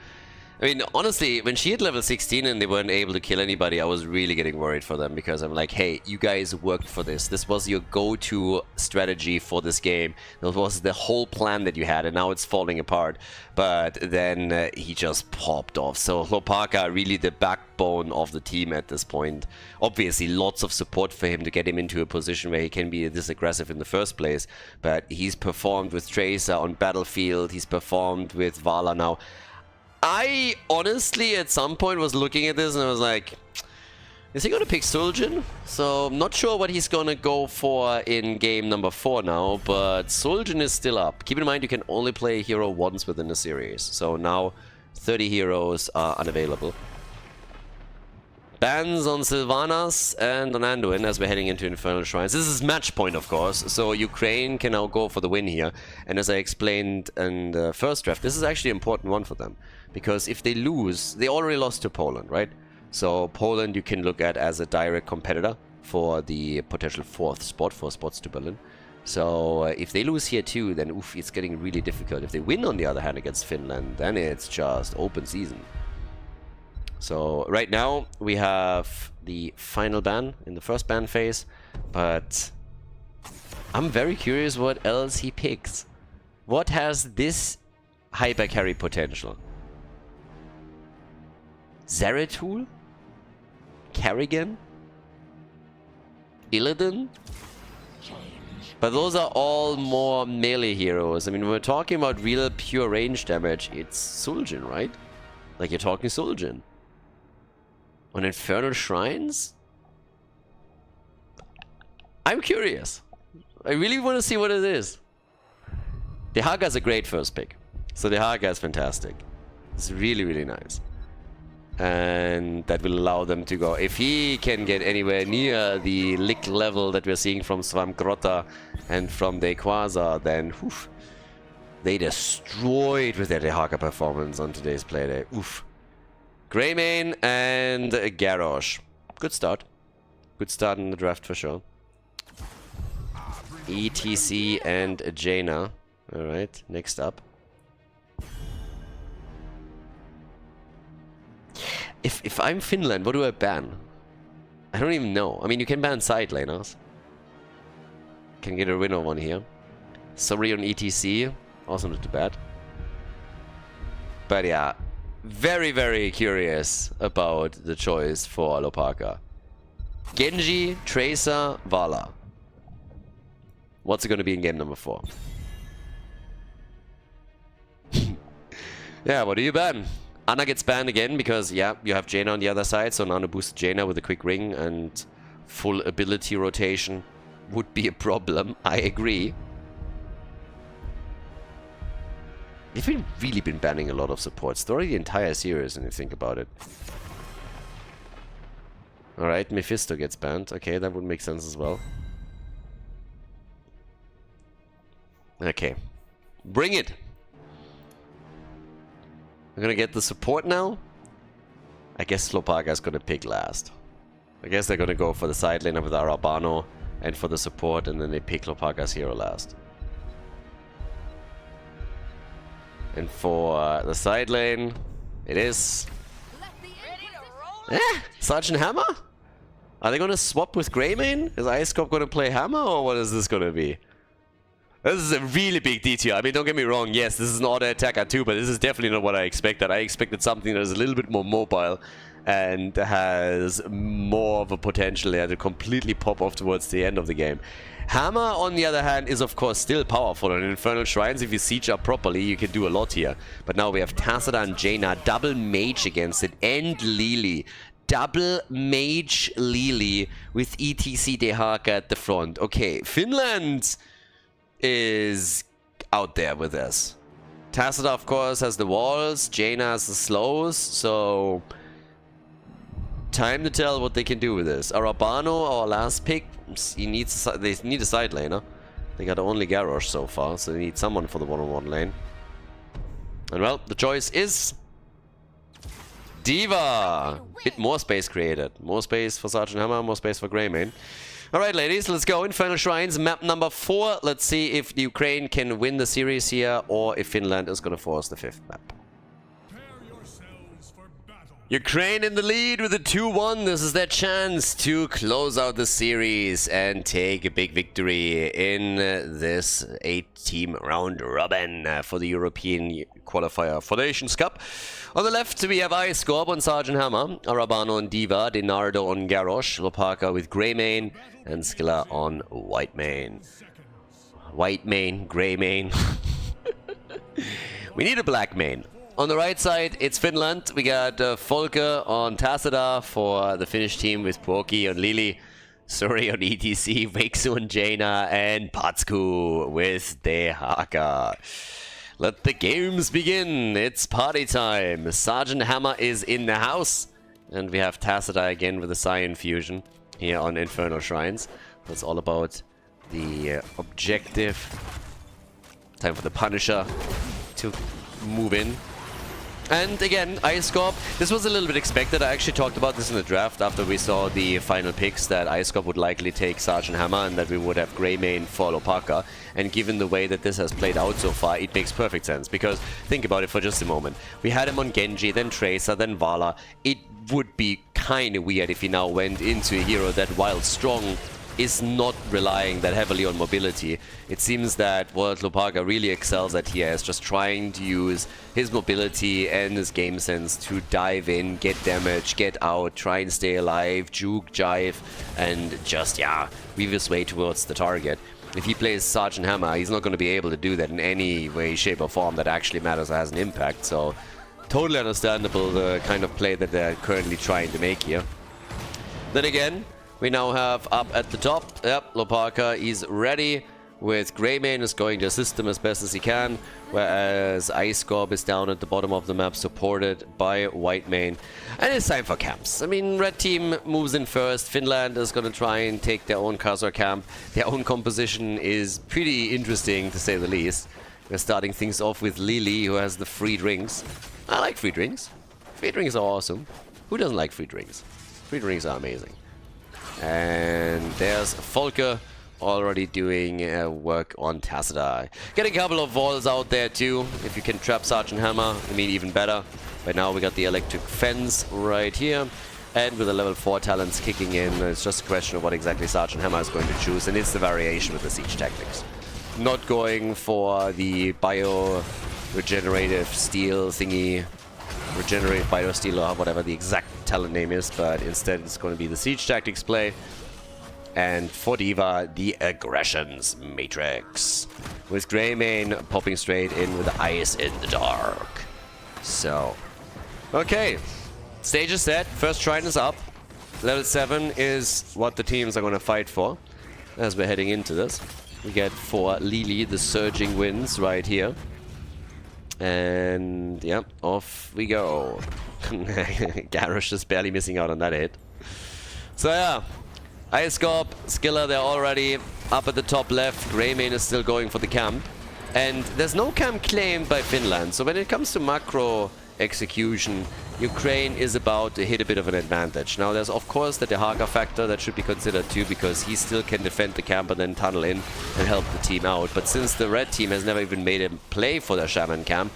I mean, honestly, when she hit level 16 and they weren't able to kill anybody, I was really getting worried for them because I'm like, hey, you guys worked for this. This was your go-to strategy for this game. That was the whole plan that you had, and now it's falling apart. But then he just popped off. So Lopaka, really the backbone of the team at this point. Obviously, lots of support for him to get him into a position where he can be this aggressive in the first place. But he's performed with Tracer on Battlefield. He's performed with Vala now. I honestly at some point was looking at this and I was like, is he gonna pick Suljin? So I'm not sure what he's gonna go for in game number 4 now, but Suljin is still up. Keep in mind you can only play a hero once within the series, so now 30 heroes are unavailable. Bans on Sylvanas and on Anduin as we're heading into Infernal Shrines. This is match point, of course, so Ukraine can now go for the win here. And as I explained in the first draft, this is actually an important one for them. Because if they lose, they already lost to Poland, right? So Poland you can look at as a direct competitor for the potential 4th spot, for spots to Berlin. So if they lose here too, then oof, it's getting really difficult. If they win on the other hand against Finland, then it's just open season. So right now we have the final ban in the first ban phase, but I'm very curious what else he picks. What has this hyper carry potential? Zeratul? Kerrigan? Illidan? But those are all more melee heroes. I mean, when we're talking about real pure range damage, it's Suljin, right? Like you're talking Suljin. On Infernal Shrines? I'm curious. I really want to see what it is. The Haga is a great first pick. So the Haga is fantastic. It's really, really nice. And that will allow them to go. If he can get anywhere near the lick level that we're seeing from Swamgrota and from the Quasar, then whew, they destroyed with their Dehaka performance on today's playday. Oof. Greymane and Garrosh. Good start. Good start in the draft for sure. ETC and Jaina. Alright, next up. If I'm Finland, what do I ban? I don't even know. I mean, you can ban side laners. Can get a win on one here. Sorry on ETC. Also not too bad. But yeah, very, very curious about the choice for Alopaka. Genji, Tracer, Vala. What's it going to be in game number 4? Yeah, what do you ban? Ana gets banned again because, yeah, you have Jaina on the other side. So Nano boosted Jaina with a quick ring and full ability rotation would be a problem. I agree. They've really been banning a lot of supports throughout the entire series when you think about it. Alright, Mephisto gets banned. Okay, that would make sense as well. Okay. Bring it! We're gonna get the support now. I guess Lopaga's gonna pick last. I guess they're gonna go for the side laner with Arabano and for the support, and then they pick Lopaga's hero last. And for the side lane, it is... Sergeant Hammer? Are they gonna swap with Greymane? Is Icecorp gonna play Hammer, or what is this gonna be? This is a really big detail. I mean, don't get me wrong, yes, this is an auto attacker too, but this is definitely not what I expected. I expected something that is a little bit more mobile and has more of a potential there to completely pop off towards the end of the game. Hammer, on the other hand, is of course still powerful. On Infernal Shrines, if you siege up properly, you can do a lot here. But now we have Tassadar and Jaina, double mage against it, and Lili. Double mage Lili with ETC Dehaka at the front. Okay, Finland is out there with this. Tassadar, of course, has the walls, Jaina has the slows, so time to tell what they can do with this. Arabano, our last pick, they need a side laner. They got only Garrosh so far, so they need someone for the one-on-one lane. And well, the choice is D.Va. Bit more space created. More space for Sergeant Hammer, more space for Greymane. Alright, ladies, let's go. Infernal Shrines, map number 4. Let's see if the Ukraine can win the series here, or if Finland is going to force the 5th map. Ukraine in the lead with a 2-1. This is their chance to close out the series and take a big victory in this 8-team round robin for the European Qualifier for Nations Cup. On the left, we have Icecorp on Sergeant Hammer, Arabano on D.Va, Denardo on Garrosh, Lopaka with Greymane, and Skilla on Whitemane. Whitemane, Greymane. We need a black main. On the right side, it's Finland. We got Folke on Tassadar for the Finnish team with Porky on Lili, Suri on ETC, Vexu on Jaina, and Patsku with Dehaka. Let the games begin. It's party time. Sergeant Hammer is in the house. And we have Tassadar again with the Scion Fusion here on Infernal Shrines. That's all about the objective. Time for the Punisher to move in. And again, Icecorp, this was a little bit expected. I actually talked about this in the draft after we saw the final picks, that Icecorp would likely take Sergeant Hammer and that we would have Greymane for Lopaka. And given the way that this has played out so far, it makes perfect sense. Because think about it for just a moment. We had him on Genji, then Tracer, then Vala. It would be kind of weird if he now went into a hero that, while strong, is not relying that heavily on mobility. It seems that what Lopaka really excels at here is just trying to use his mobility and his game sense to dive in, get damage, get out, try and stay alive, juke, jive, and just, yeah, weave his way towards the target. If he plays Sergeant Hammer, he's not going to be able to do that in any way, shape, or form that actually matters or has an impact. So, totally understandable the kind of play that they're currently trying to make here. Then again, we now have up at the top, yep, Lopaka is ready with Greymane is going to assist him as best as he can, whereas Icecorp is down at the bottom of the map supported by Whitemane. And it's time for camps. I mean, red team moves in first, Finland is going to try and take their own Khaldor camp. Their own composition is pretty interesting to say the least. We're starting things off with Lili, who has the free drinks. I like free drinks. Free drinks are awesome. Who doesn't like free drinks? Free drinks are amazing. And there's Folke already doing work on Tassadar. Getting a couple of walls out there too. If you can trap Sergeant Hammer, I mean, even better. Right now we got the electric fence right here. And with the level 4 talents kicking in, it's just a question of what exactly Sergeant Hammer is going to choose. And it's the variation with the siege tactics. Not going for the bio-regenerative steel thingy. Regenerate bio steel or whatever the exact talent name is. But instead it's going to be the siege tactics play. And for D.Va, the Aggressions Matrix. With Greymane popping straight in with the Eyes in the Dark. So, okay. Stage is set. First shrine is up. Level 7 is what the teams are going to fight for. As we're heading into this. We get for Lili the Surging Winds right here. And, yeah, off we go. Garrosh is barely missing out on that hit. So, yeah. Ice Scorp, Skiller, they're already up at the top left. Greymane is still going for the camp. And there's no camp claimed by Finland. So when it comes to macro execution, Ukraine is about to hit a bit of an advantage. Now there's of course the Dehaka factor that should be considered too, because he still can defend the camp and then tunnel in and help the team out. But since the red team has never even made a play for their Shaman camp,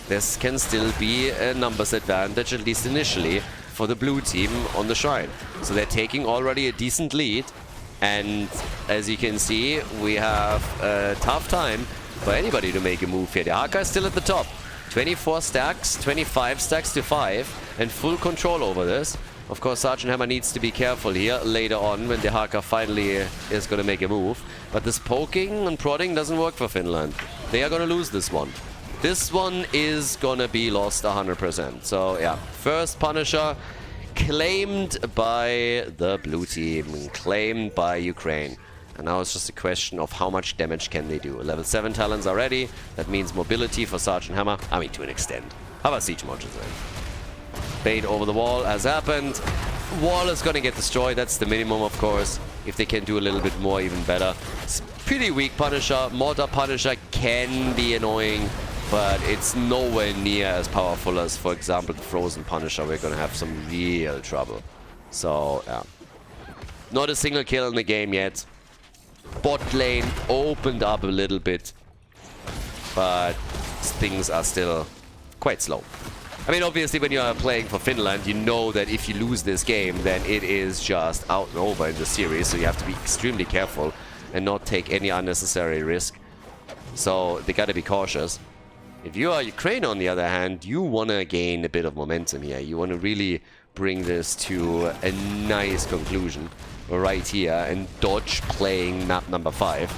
this can still be a numbers advantage, at least initially, for the blue team on the shrine. So they're taking already a decent lead, and as you can see, we have a tough time for anybody to make a move here. The Haka is still at the top. 24 stacks, 25 stacks to 5, and full control over this. Of course, Sergeant Hammer needs to be careful here later on when the Haka finally is going to make a move. But this poking and prodding doesn't work for Finland. They are going to lose this one. This one is gonna be lost 100%. So yeah, first Punisher claimed by the blue team, claimed by Ukraine. And now it's just a question of how much damage can they do. Level 7 talents are ready. That means mobility for Sergeant Hammer. I mean, to an extent. How about siege modules then? Bait over the wall has happened. Wall is gonna get destroyed. That's the minimum, of course. If they can do a little bit more, even better. It's pretty weak Punisher. Mortar Punisher can be annoying, but it's nowhere near as powerful as, for example, the Frozen Punisher. We're gonna have some real trouble. So, yeah. Not a single kill in the game yet. Bot lane opened up a little bit, but things are still quite slow. I mean, obviously, when you are playing for Finland, you know that if you lose this game, then it is just out and over in the series. So you have to be extremely careful and not take any unnecessary risk. So they gotta be cautious. If you are Ukraine, on the other hand, you wanna gain a bit of momentum here. You wanna really bring this to a nice conclusion right here and dodge playing map number 5.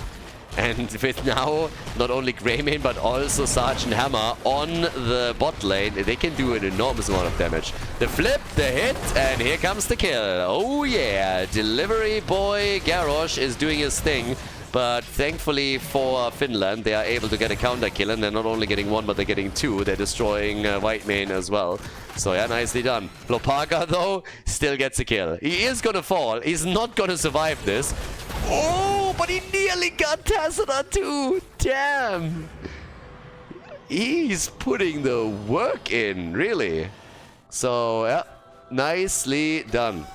And with now not only Greymane but also Sergeant Hammer on the bot lane, they can do an enormous amount of damage. The flip, the hit, and here comes the kill. Oh yeah, delivery boy Garrosh is doing his thing. But thankfully for Finland, they are able to get a counter kill, and they're not only getting one, but they're getting two. They're destroying Whitemane as well. So yeah, nicely done. Lopaka, though, still gets a kill. He is gonna fall. He's not gonna survive this. Oh, but he nearly got Tassada too. Damn. He's putting the work in, really. So yeah, nicely done.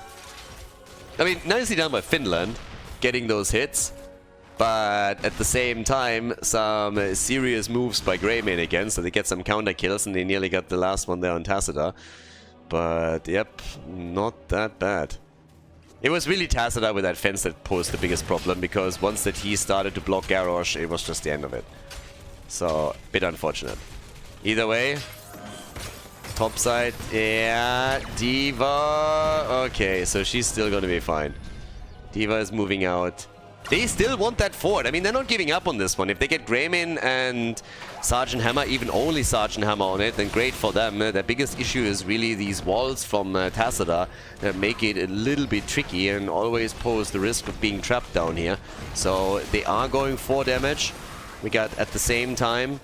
I mean, nicely done by Finland, getting those hits. But at the same time, some serious moves by Greymane again, so they get some counter kills, and they nearly got the last one there on Tassada. But yep, not that bad. It was really Tassada with that fence that posed the biggest problem, because once that he started to block Garrosh, it was just the end of it. So, a bit unfortunate. Either way, top side, yeah, D.Va. Okay, so she's still gonna be fine. D.Va is moving out. They still want that fort. I mean, they're not giving up on this one. If they get Greymane and Sergeant Hammer, even only Sergeant Hammer on it, then great for them. Their biggest issue is really these walls from Tassada that make it a little bit tricky and always pose the risk of being trapped down here. So they are going for damage. We got, at the same time,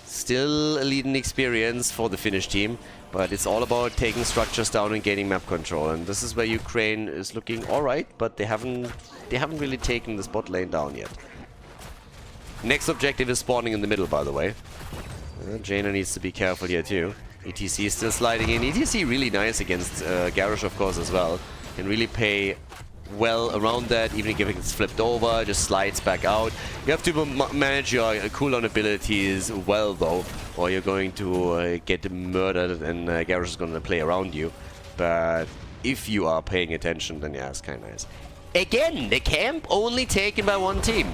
still a leading experience for the Finnish team. But it's all about taking structures down and gaining map control. And this is where Ukraine is looking alright, but they haven't really taken this bot lane down yet. Next objective is spawning in the middle, by the way. Jaina needs to be careful here too. ETC is still sliding in. ETC really nice against Garrosh, of course, as well. Can really pay well around that, even if it's flipped over, just slides back out. You have to manage your cooldown abilities well, though. or you're going to get murdered and Garrosh is going to play around you. But if you are paying attention, then yeah, it's kind of nice. Again, the camp only taken by one team.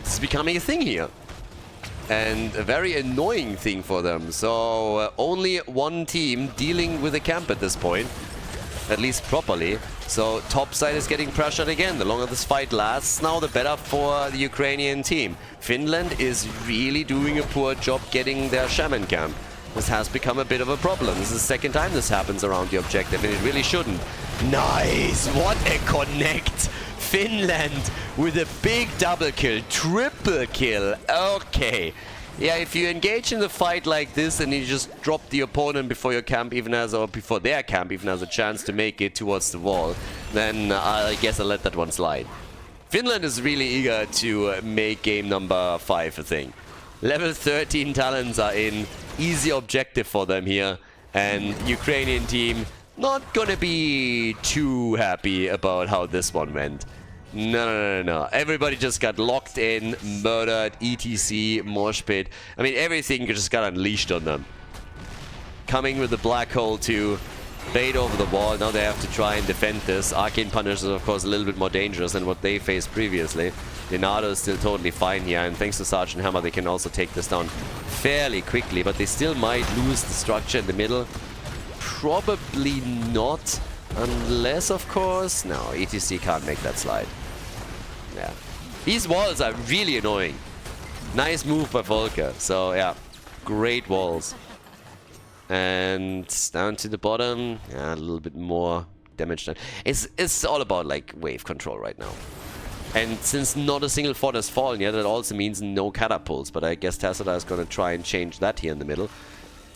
This is becoming a thing here. And a very annoying thing for them. So only one team dealing with the camp at this point. At least properly. So top side is getting pressured again. The longer this fight lasts now, the better for the Ukrainian team. Finland is really doing a poor job getting their shaman camp. This has become a bit of a problem. This is the second time this happens around the objective, and it really shouldn't. Nice! What a connect! Finland with a big double kill, triple kill. Okay. Yeah, if you engage in the fight like this and you just drop the opponent before your camp even has, or before their camp even has a chance to make it towards the wall, then I guess I'll let that one slide. Finland is really eager to make game number 5 a thing. Level 13 talents are in, easy objective for them here, and Ukrainian team not gonna be too happy about how this one went. No. Everybody just got locked in, murdered, etc, mosh pit. I mean, everything just got unleashed on them. Coming with the black hole to bait over the wall. Now they have to try and defend this. Arcane Punish is, of course, a little bit more dangerous than what they faced previously. Leonardo is still totally fine here, and thanks to Sergeant Hammer, they can also take this down fairly quickly, but they still might lose the structure in the middle. Probably not. Unless, of course... No, ETC can't make that slide. Yeah. These walls are really annoying. Nice move by Volker. So, yeah. Great walls. And down to the bottom. Yeah, a little bit more damage done. It's all about, like, wave control right now. And since not a single fort has fallen yet, that also means no catapults. But I guess Tacita is going to try and change that here in the middle.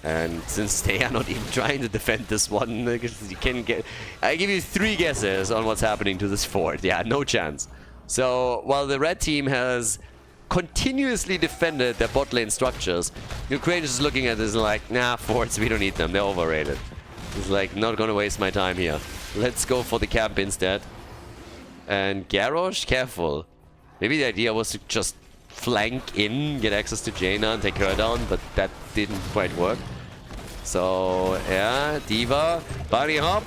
And since they are not even trying to defend this one, you can get... I give you 3 guesses on what's happening to this fort. Yeah, no chance. So, while the red team has continuously defended their bot lane structures, Ukraine is looking at this like, nah, forts, we don't need them. They're overrated. It's like, not gonna waste my time here. Let's go for the camp instead. And Garrosh, careful. Maybe the idea was to just flank in, get access to Jaina and take her down, but that didn't quite work. So, yeah, Diva, bunny hop,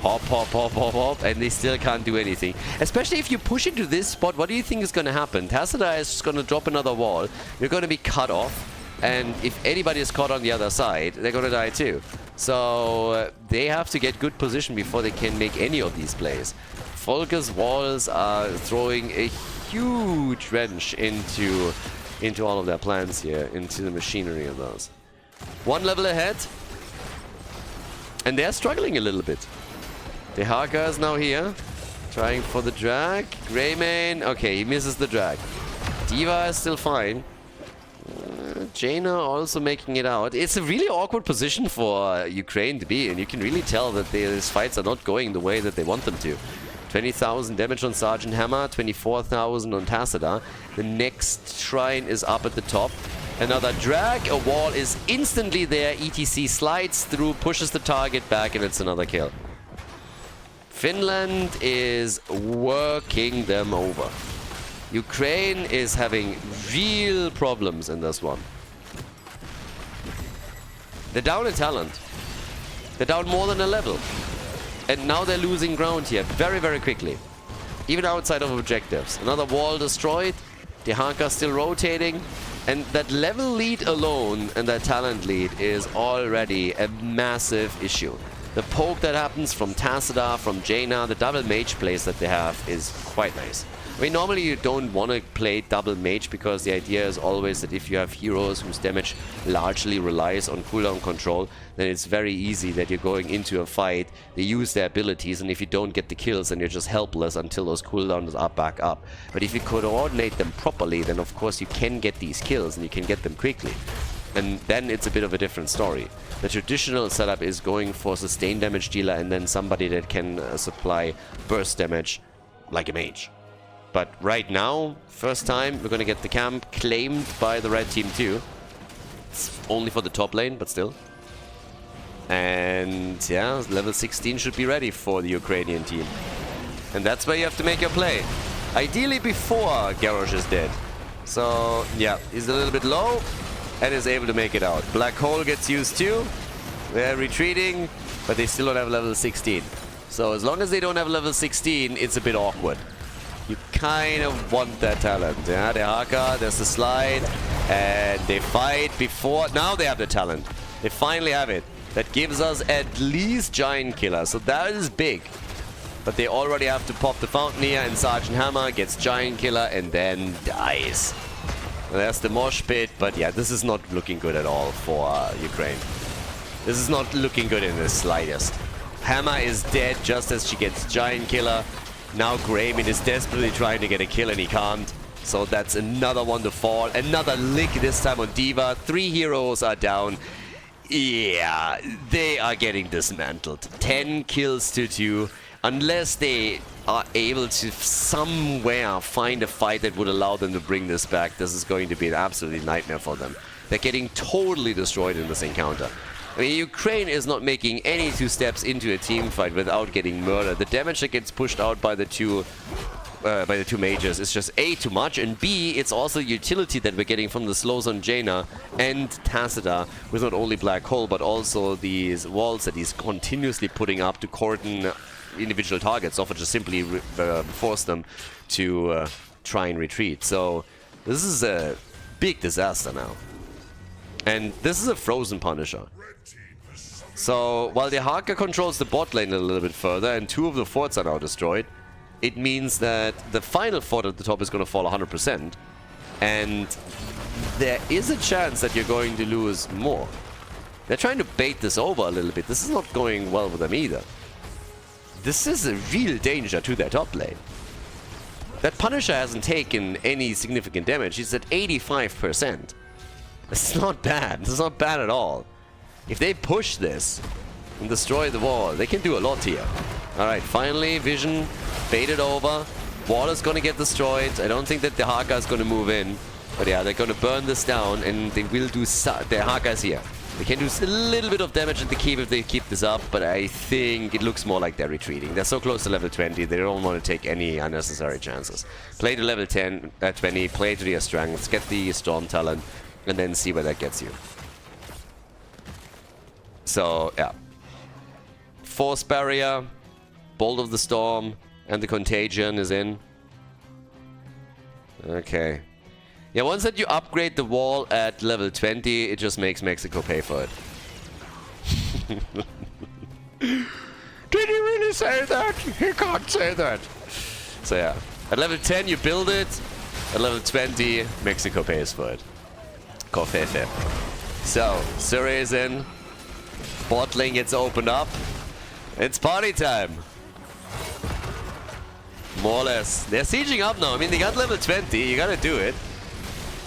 hop, and they still can't do anything. Especially if you push into this spot, what do you think is going to happen? Tacita is just going to drop another wall, you're going to be cut off, and if anybody is caught on the other side, they're going to die too. So, they have to get good position before they can make any of these plays. Volker's walls are throwing a huge wrench into all of their plans here, into the machinery of those. One level ahead, and they're struggling a little bit. The Haka is now here, trying for the drag. Greymane, okay, he misses the drag. Diva is still fine. Jaina also making it out. It's a really awkward position for Ukraine to be in. You can really tell that these fights are not going the way that they want them to. 20,000 damage on Sergeant Hammer, 24,000 on Tacita. The next shrine is up at the top. Another drag, a wall is instantly there. ETC slides through, pushes the target back, and it's another kill. Finland is working them over. Ukraine is having real problems in this one. They're down in talent. They're down more than a level. And now they're losing ground here very, very quickly. Even outside of objectives. Another wall destroyed. The Hanka still rotating. And that level lead alone and that talent lead is already a massive issue. The poke that happens from Tacita, from Jaina, the double mage plays that they have is quite nice. I mean, normally you don't want to play double mage because the idea is always that if you have heroes whose damage largely relies on cooldown control, then it's very easy that you're going into a fight, they use their abilities, and if you don't get the kills, then you're just helpless until those cooldowns are back up. But if you coordinate them properly, then of course you can get these kills and you can get them quickly. And then it's a bit of a different story. The traditional setup is going for sustained damage dealer and then somebody that can supply burst damage like a mage. But right now, first time, we're going to get the camp claimed by the red team too. It's only for the top lane, but still. And yeah, level 16 should be ready for the Ukrainian team. And that's where you have to make your play. Ideally before Garrosh is dead. So yeah, he's a little bit low. and is able to make it out. Black Hole gets used too. They're retreating, but they still don't have level 16. So as long as they don't have level 16, it's a bit awkward. You kind of want that talent. Yeah, the Haka, there's the slide, and they fight before. Now they have the talent. They finally have it. That gives us at least Giant Killer, so that is big. But they already have to pop the Fountaineer, and Sergeant Hammer gets Giant Killer and then dies. And there's the mosh pit, but yeah, this is not looking good at all for Ukraine. This is not looking good in the slightest. Hammer is dead just as she gets Giant Killer. Now Grayman is desperately trying to get a kill and he can't. So that's another one to fall. Another lick this time on D.Va. 3 heroes are down. Yeah, they are getting dismantled. 10 kills to 2. Unless they are able to somewhere find a fight that would allow them to bring this back, this is going to be an absolute nightmare for them. They're getting totally destroyed in this encounter. I mean, Ukraine is not making any 2 steps into a team fight without getting murdered. The damage that gets pushed out by the two mages is just A, too much, and B, it's also utility that we're getting from the slows on Jaina and Tacita with not only Black Hole, but also these walls that he's continuously putting up to cordon individual targets off, or just simply force them to try and retreat. So this is a big disaster now. And this is a frozen Punisher. So while the Haka controls the bot lane a little bit further and 2 of the forts are now destroyed, it means that the final fort at the top is going to fall 100%. And there is a chance that you're going to lose more. They're trying to bait this over a little bit. This is not going well with them either. This is a real danger to their top lane. That Punisher hasn't taken any significant damage. He's at 85%. It's not bad. It's not bad at all. If they push this and destroy the wall, they can do a lot here. Alright, finally, Vision baited over. Wall is going to get destroyed. I don't think that the Haka is going to move in. But yeah, they're going to burn this down, and they will do... The Haka is here. They can do a little bit of damage at the keep if they keep this up, but I think it looks more like they're retreating. They're so close to level 20, they don't want to take any unnecessary chances. Play to level 10, 20, play to your strengths, get the Storm Talent, and then see where that gets you. So, yeah. Force Barrier, Bolt of the Storm, and the Contagion is in. Okay. Yeah, once that you upgrade the wall at level 20, it just makes Mexico pay for it. Did he really say that? He can't say that. So yeah, at level 10 you build it, at level 20 Mexico pays for it. Covfefe. So, Surrey is in. Bot lane gets opened up. It's party time. More or less. They're sieging up now. I mean, they got level 20. You gotta do it.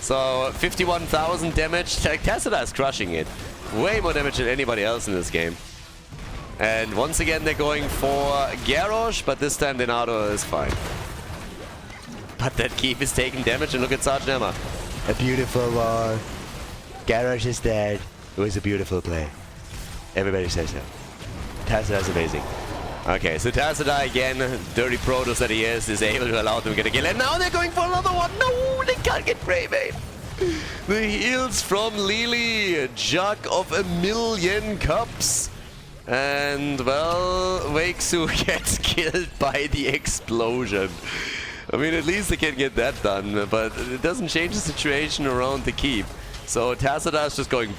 So, 51,000 damage. Like, Tacita is crushing it. Way more damage than anybody else in this game. And once again, they're going for Garrosh, but this time Denato is fine. But that keep is taking damage, and look at Sergeant Hammer. A beautiful war. Garrosh is dead. It was a beautiful play. Everybody says so. Tacita is amazing. Okay, so Tacita again, dirty Protoss that he is able to allow them to get a kill. And now they're going for another one. No, they can't get Brave. The heals from Lily, a jug of 1,000,000 cups. And, well, Wakesoo gets killed by the explosion. I mean, at least they can get that done, but it doesn't change the situation around the keep. So Tacita is just going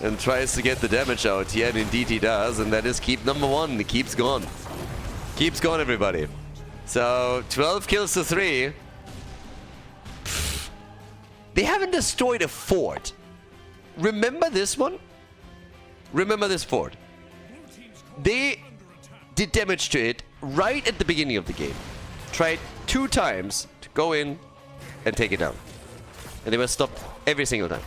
and tries to get the damage out here, and indeed he does, and that is keep number 1. The keep's gone. Keep's gone, everybody. So 12 kills to 3. They haven't destroyed a fort. Remember this one? Remember this fort. They did damage to it right at the beginning of the game. Tried 2 times to go in and take it down. And they were stopped every single time.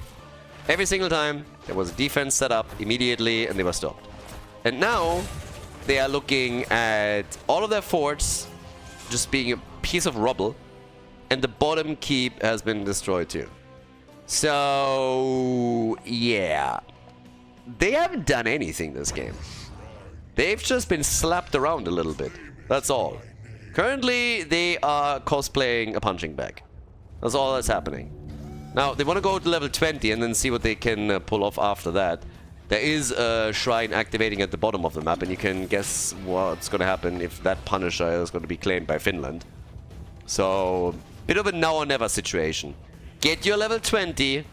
Every single time there was a defense set up immediately and they were stopped. And now they are looking at all of their forts just being a piece of rubble, and the bottom keep has been destroyed too. So yeah, they haven't done anything this game. They've just been slapped around a little bit. That's all. Currently they are cosplaying a punching bag. That's all that's happening. Now, they want to go to level 20 and then see what they can pull off after that. There is a shrine activating at the bottom of the map, and you can guess what's going to happen if that Punisher is going to be claimed by Finland. So, bit of a now or never situation. Get your level 20,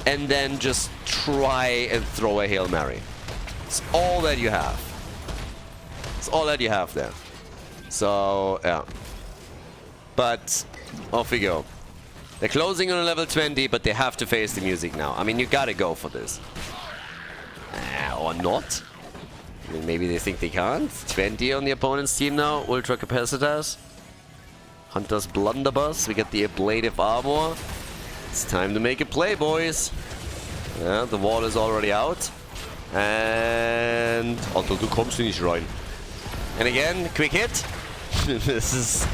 and then just try and throw a Hail Mary. It's all that you have. It's all that you have there. So, yeah. But, off we go. They're closing on a level 20, but they have to face the music now. I mean, you gotta go for this. Or not. I mean, maybe they think they can't. 20 on the opponent's team now. Ultra Capacitors. Hunter's Blunderbuss. We get the Ablative Armor. It's time to make a play, boys. Yeah, the wall is already out. And... Alter, du kommst nicht rein. And again, quick hit. This is...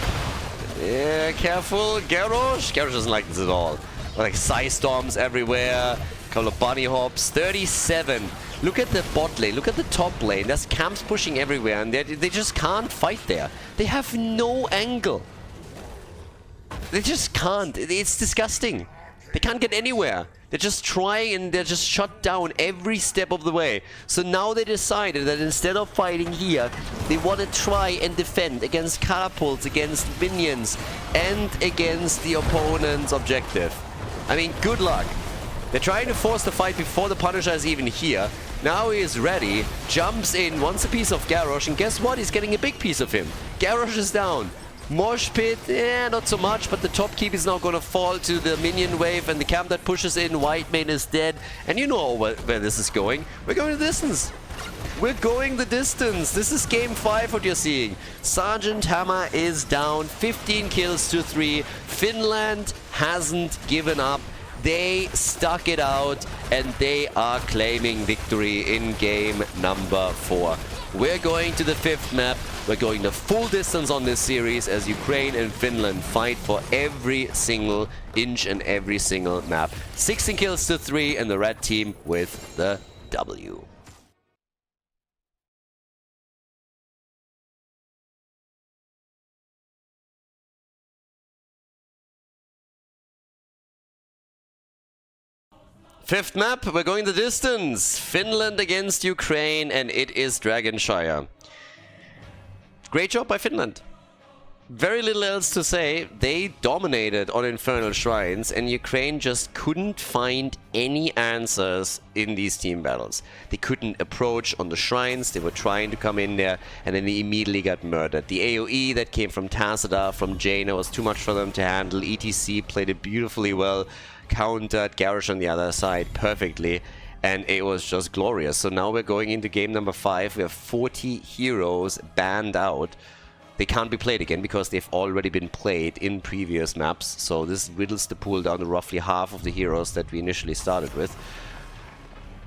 Yeah, careful. Garrosh. Garrosh doesn't like this at all. Like Psy Storms everywhere. A couple of bunny hops. 37. Look at the bot lane. Look at the top lane. There's camps pushing everywhere, and they just can't fight there. They have no angle. They just can't. It's disgusting. They can't get anywhere. They're just trying, and they're just shut down every step of the way. So now they decided that instead of fighting here, they want to try and defend against catapults, against minions, and against the opponent's objective. I mean, good luck. They're trying to force the fight before the Punisher is even here. Now he is ready, jumps in, wants a piece of Garrosh, and guess what? He's getting a big piece of him. Garrosh is down. Mosh Pit, not so much, but the top keep is now going to fall to the minion wave, and the camp that pushes in, White Mane is dead. And you know where this is going. We're going the distance. We're going the distance. This is game 5, what you're seeing. Sergeant Hammer is down, 15 kills to 3. Finland hasn't given up. They stuck it out, and they are claiming victory in game number 4. We're going to the 5th map. We're going the full distance on this series as Ukraine and Finland fight for every single inch and every single map. 16 kills to 3, and the red team with the W. Fifth map, we're going the distance. Finland against Ukraine, and it is Dragonshire. Great job by Finland. Very little else to say. They dominated on Infernal Shrines, and Ukraine just couldn't find any answers in these team battles. They couldn't approach on the shrines. They were trying to come in there, and then they immediately got murdered. The AoE that came from Tazada, from Jaina, was too much for them to handle. ETC played it beautifully well, countered Garrosh on the other side perfectly, and it was just glorious. So now we're going into game number 5. We have 40 heroes banned out. They can't be played again because they've already been played in previous maps. So this whittles the pool down to roughly half of the heroes that we initially started with.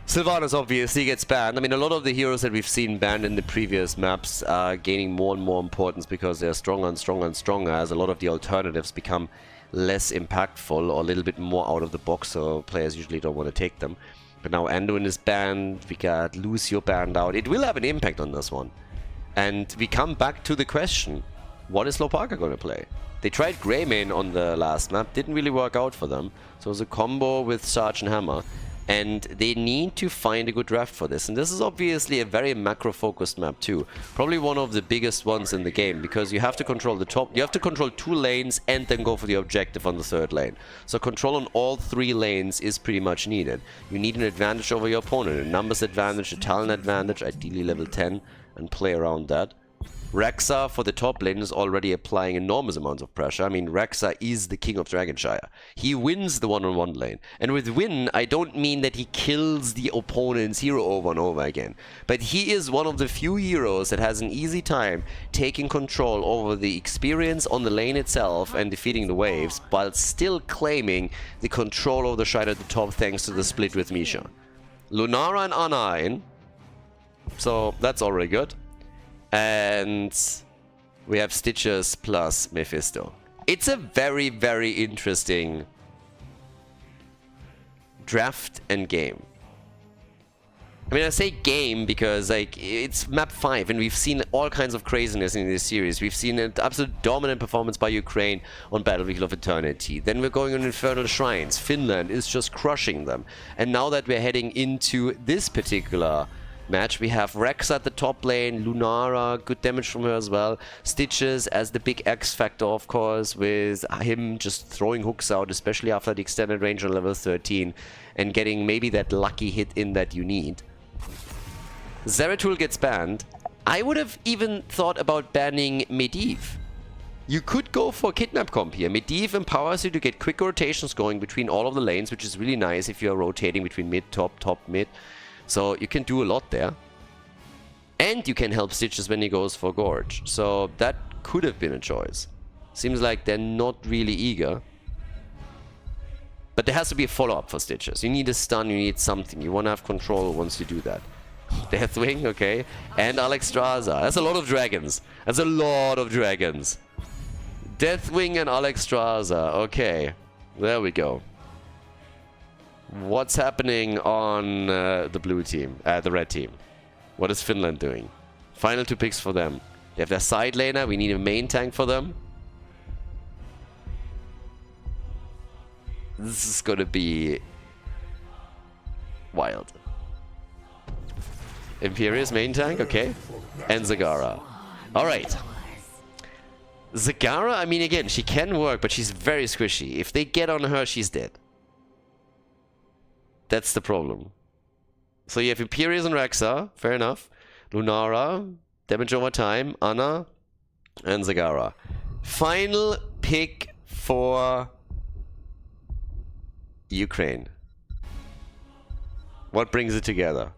Sylvanas obviously gets banned. I mean, a lot of the heroes that we've seen banned in the previous maps are gaining more and more importance because they're stronger and stronger and stronger as a lot of the alternatives become less impactful or a little bit more out of the box, so players usually don't want to take them. But now Anduin is banned, we got Lucio banned out. It will have an impact on this one. And we come back to the question, what is Lopaka going to play? They tried Greymane on the last map, didn't really work out for them. So it was a combo with Sergeant Hammer. And they need to find a good draft for this. And this is obviously a very macro-focused map too. Probably one of the biggest ones in the game, because you have to control the top, you have to control 2 lanes and then go for the objective on the 3rd lane. So control on all 3 lanes is pretty much needed. You need an advantage over your opponent, a numbers advantage, a talent advantage, ideally level 10, and play around that. Rexa for the top lane is already applying enormous amounts of pressure. I mean, Rexa is the king of Dragonshire. He wins the one-on-one lane. And with win, I don't mean that he kills the opponent's hero over and over again. But he is one of the few heroes that has an easy time taking control over the experience on the lane itself and defeating the waves, while still claiming the control of the shrine at the top thanks to the split with Misha. Lunara and Anna in. So that's already good. And we have Stitches plus Mephisto. It's a very, very interesting draft and game. I mean, I say game because, like, it's map 5, and we've seen all kinds of craziness in this series. We've seen an absolute dominant performance by Ukraine on Battlefield of Eternity. Then we're going on Infernal Shrines. Finland is just crushing them. And now that we're heading into this particular match, we have Rex at the top lane, Lunara, good damage from her as well. Stitches as the big X factor, of course, with him just throwing hooks out, especially after the extended range on level 13, and getting maybe that lucky hit in that you need. Zeratul gets banned. I would have even thought about banning Medivh. You could go for Kidnap comp here. Medivh empowers you to get quick rotations going between all of the lanes, which is really nice if you're rotating between mid, top, top, mid. So you can do a lot there. And you can help Stitches when he goes for Gorge. So that could have been a choice. Seems like they're not really eager. But there has to be a follow-up for Stitches. You need a stun, you need something. You want to have control once you do that. Deathwing, okay. And Alexstrasza. That's a lot of dragons. That's a lot of dragons. Deathwing and Alexstrasza. Okay. There we go. What's happening on the blue team? The red team. What is Finland doing? Final 2 picks for them. They have their side laner. We need a main tank for them. This is gonna be wild. Imperious main tank, okay. And Zagara. Alright. Zagara, I mean, again, she can work, but she's very squishy. If they get on her, she's dead. That's the problem. So you have Imperious and Rexa, fair enough. Lunara, damage over time, Anna, and Zagara. Final pick for Ukraine. What brings it together?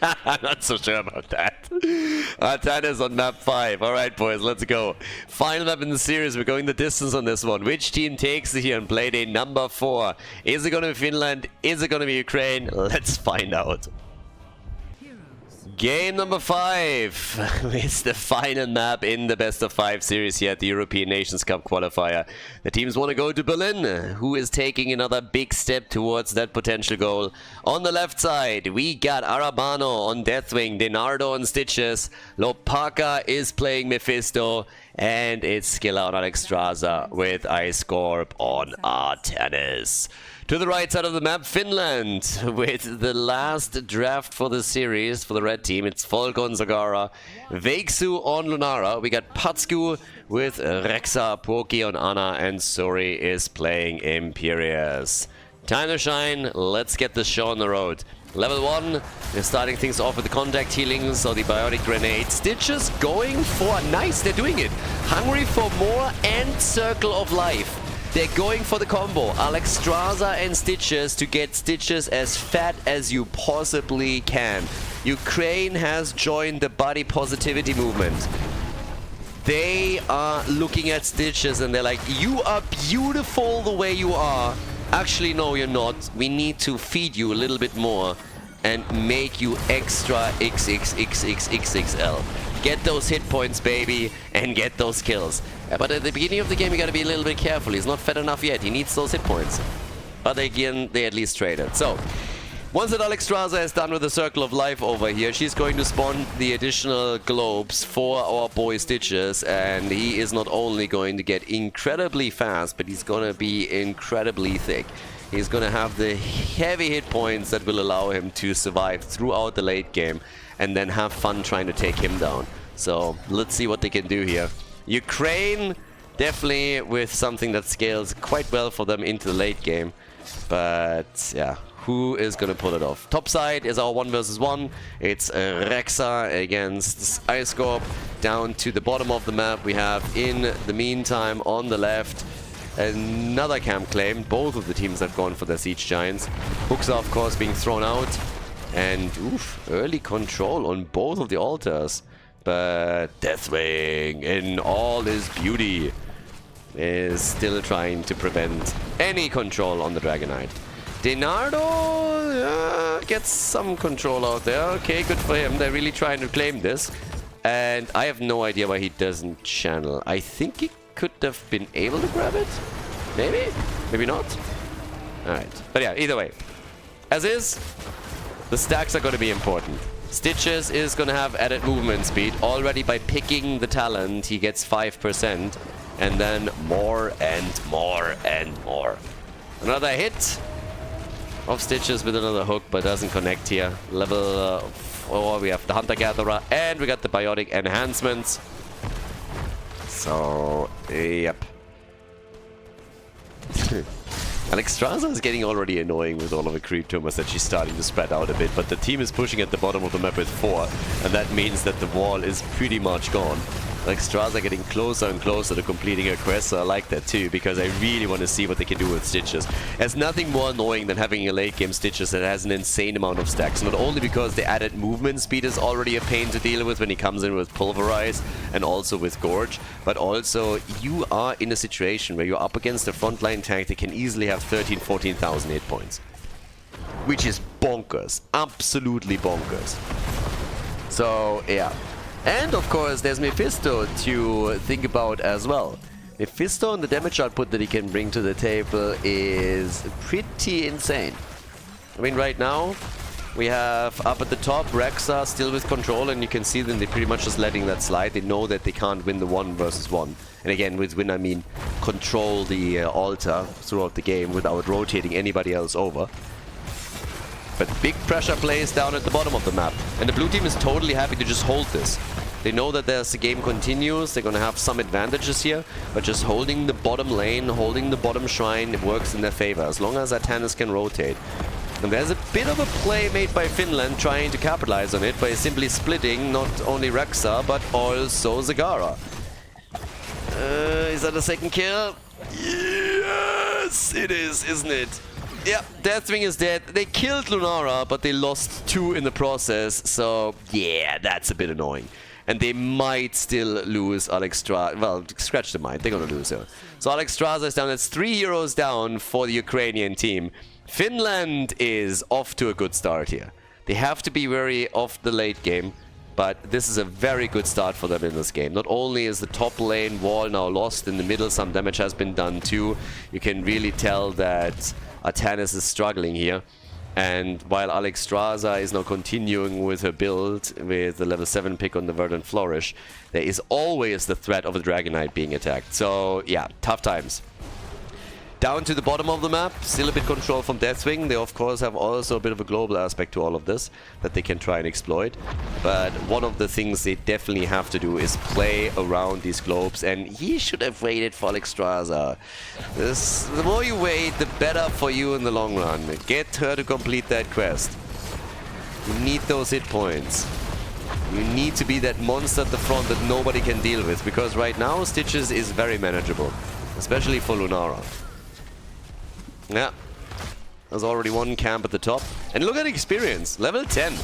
I'm not so sure about that. Artanis on map 5. Alright, boys, let's go. Final map in the series. We're going the distance on this one. Which team takes it here on Playday number 4? Is it going to be Finland? Is it going to be Ukraine? Let's find out. Game number 5. It's the final map in the best of 5 series here at the European Nations Cup qualifier. The teams want to go to Berlin. Who is taking another big step towards that potential goal? On the left side, we got Arabano on Deathwing, Denardo on Stitches, Lopaka is playing Mephisto, and it's Skilla on Alexstrasza with Ice Corp on Artanis. To the right side of the map, Finland, with the last draft for the series for the red team. It's Volk on Zagara, Vexu on Lunara. We got Patsku with Rexa, Poki on Anna, and Sori is playing Imperious. Time to shine, let's get this show on the road. Level 1, they're starting things off with the contact healing, so the biotic grenade. Stitches going for, nice, they're doing it. Hungry for more and Circle of Life. They're going for the combo. Alexstrasza and Stitches to get Stitches as fat as you possibly can. Ukraine has joined the body positivity movement. They are looking at Stitches and they're like, you are beautiful the way you are. Actually, no, you're not. We need to feed you a little bit more and make you extra XXXXXXL. Get those hit points, baby, and get those kills. But at the beginning of the game, you gotta be a little bit careful. He's not fat enough yet. He needs those hit points. But again, they at least traded. So, once that Alexstrasza is done with the Circle of Life over here, she's going to spawn the additional globes for our boy Stitches. And he is not only going to get incredibly fast, but he's gonna be incredibly thick. He's gonna have the heavy hit points that will allow him to survive throughout the late game and then have fun trying to take him down. So, let's see what they can do here. Ukraine, definitely with something that scales quite well for them into the late game. But, yeah, who is going to pull it off? Top side is our 1 versus 1. It's Rexa against Ice Corp. Down to the bottom of the map, we have, in the meantime, on the left, another camp claim. Both of the teams have gone for their Siege Giants. Hooks are, of course, being thrown out. And, oof, early control on both of the altars. But Deathwing, in all his beauty, is still trying to prevent any control on the Dragonite. Denardo gets some control out there. Okay, good for him. They're really trying to claim this. And I have no idea why he doesn't channel. I think he could have been able to grab it. Maybe? Maybe not. Alright. But yeah, either way. As is, the stacks are going to be important. Stitches is going to have added movement speed. Already by picking the talent, he gets 5%. And then more and more and more. Another hit of Stitches with another hook, but doesn't connect here. Level 4, we have the Hunter-Gatherer, and we got the Biotic Enhancements. So, yep. Alexstrasza is getting already annoying with all of the creep tumors that she's starting to spread out a bit, but the team is pushing at the bottom of the map with 4, and that means that the wall is pretty much gone. Alexstrasza getting closer and closer to completing her quest, so I like that too, because I really want to see what they can do with Stitches. There's nothing more annoying than having a late game Stitches that has an insane amount of stacks, not only because the added movement speed is already a pain to deal with when he comes in with Pulverize and also with Gorge, but also you are in a situation where you're up against a frontline tank that can easily have 13,000-14,000 hit points. Which is bonkers. Absolutely bonkers. So, yeah. And of course, there's Mephisto to think about as well. Mephisto and the damage output that he can bring to the table is pretty insane. I mean, right now, we have up at the top Rexa still with control, and you can see them, they're pretty much just letting that slide. They know that they can't win the 1 versus 1. And again, with win I mean control the altar throughout the game without rotating anybody else over. But big pressure plays down at the bottom of the map. And the blue team is totally happy to just hold this. They know that as the game continues, they're going to have some advantages here. But just holding the bottom lane, holding the bottom shrine, it works in their favor. As long as Atanas can rotate. And there's a bit of a play made by Finland trying to capitalize on it by simply splitting not only Rexa, but also Zagara. Is that a second kill? Yes, it is, isn't it? Yeah, Deathwing is dead. They killed Lunara, but they lost 2 in the process. So, yeah, that's a bit annoying. And they might still lose Alexstrasza. Well, scratch the mind. They're going to lose her. So Alexstrasza is down. That's 3 heroes down for the Ukrainian team. Finland is off to a good start here. They have to be wary of the late game. But this is a very good start for them in this game. Not only is the top lane wall now lost, in the middle some damage has been done too. You can really tell that Atanas is struggling here. And while Alexstrasza is now continuing with her build with the level 7 pick on the Verdant Flourish, there is always the threat of the Dragon Knight being attacked. So yeah, tough times. Down to the bottom of the map, still a bit control from Deathwing. They of course have also a bit of a global aspect to all of this that they can try and exploit. But one of the things they definitely have to do is play around these globes, and he should have waited for Alexstrasza. The more you wait, the better for you in the long run. Get her to complete that quest. You need those hit points. You need to be that monster at the front that nobody can deal with, because right now Stitches is very manageable, especially for Lunara. Yeah, there's already one camp at the top. And look at experience, level 10.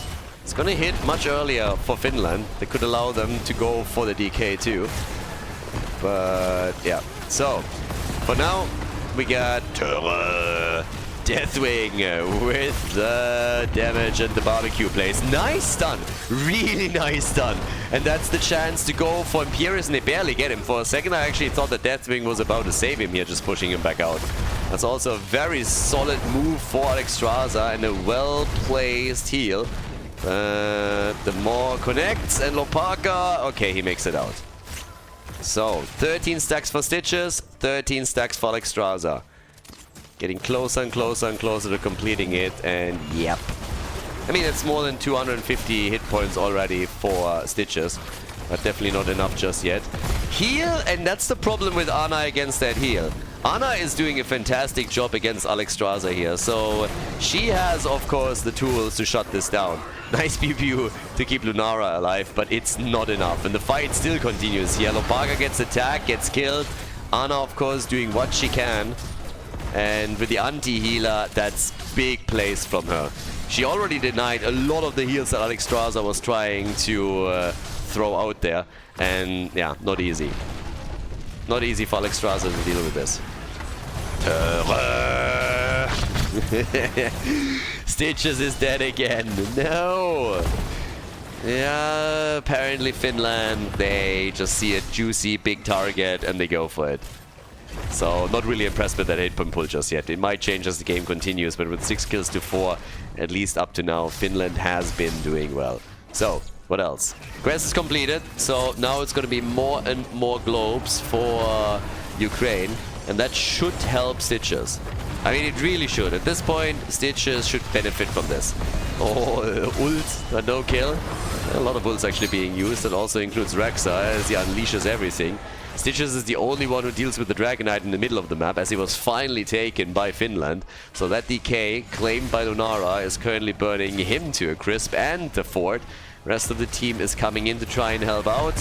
It's gonna hit much earlier for Finland. They could allow them to go for the DK too. But yeah, so for now we got Deathwing with the damage and the barbecue plays. Nice stun, really nice stun. And that's the chance to go for Imperius, and they barely get him. For a second I actually thought that Deathwing was about to save him here, just pushing him back out. That's also a very solid move for Alexstrasza and a well-placed heal. The more connects, and Lopaka, okay, he makes it out. So, 13 stacks for Stitches, 13 stacks for Alexstrasza. Getting closer and closer and closer to completing it, and yep. I mean, it's more than 250 hit points already for Stitches, but definitely not enough just yet. Heal, and that's the problem with Ana against that heal. Ana is doing a fantastic job against Alexstrasza here, so she has, of course, the tools to shut this down. Nice pew pew to keep Lunara alive, but it's not enough, and the fight still continues here. Lopaka gets attacked, gets killed. Ana, of course, doing what she can. And with the anti-healer, that's big plays from her. She already denied a lot of the heals that Alexstrasza was trying to throw out there. And yeah, not easy. Not easy for Alexstrasza to deal with this. Stitches is dead again. No! Yeah, apparently Finland, they just see a juicy big target and they go for it. So not really impressed with that 8-point pull just yet. It might change as the game continues, but with 6 kills to 4, at least up to now, Finland has been doing well. So, what else? Quest is completed, so now it's going to be more and more globes for Ukraine, and that should help Stitches. I mean, it really should. At this point, Stitches should benefit from this. Oh, ult, a no kill. A lot of ults actually being used. That also includes Rexa as he unleashes everything. Stitches is the only one who deals with the Dragonite in the middle of the map, as he was finally taken by Finland. So that DK, claimed by Lunara, is currently burning him to a crisp and the fort. Rest of the team is coming in to try and help out.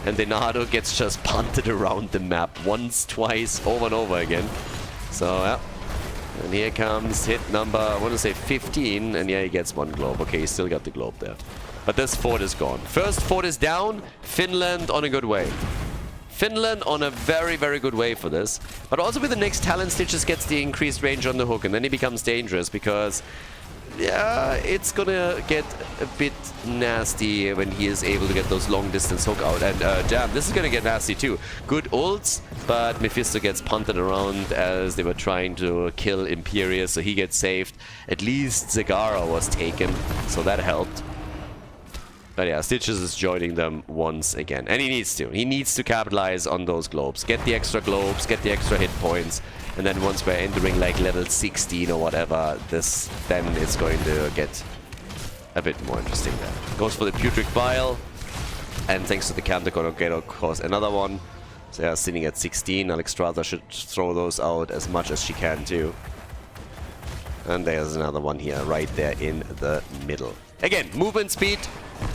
And Denado gets just punted around the map once, twice, over and over again. So, yeah. And here comes hit number, I want to say 15. And yeah, he gets 1 globe. Okay, he still got the globe there. But this fort is gone. First fort is down. Finland on a good way. Finland on a very, very good way for this. But also with the next talent, Stitches gets the increased range on the hook. And then he becomes dangerous because... yeah, it's gonna get a bit nasty when he is able to get those long-distance hook out. And damn, this is gonna get nasty too. Good ults, but Mephisto gets punted around as they were trying to kill Imperius, so he gets saved. At least Zagara was taken, so that helped. But yeah, Stitches is joining them once again. And he needs to. He needs to capitalize on those globes. Get the extra globes, get the extra hit points. And then once we're entering like level 16 or whatever, then it's going to get a bit more interesting there. Goes for the Putrid Bile. And thanks to the camp, they're going to get, of course, another one. So yeah, sitting at 16. Alexstrasza should throw those out as much as she can too. And there's another one here, right there in the middle. Again, movement speed,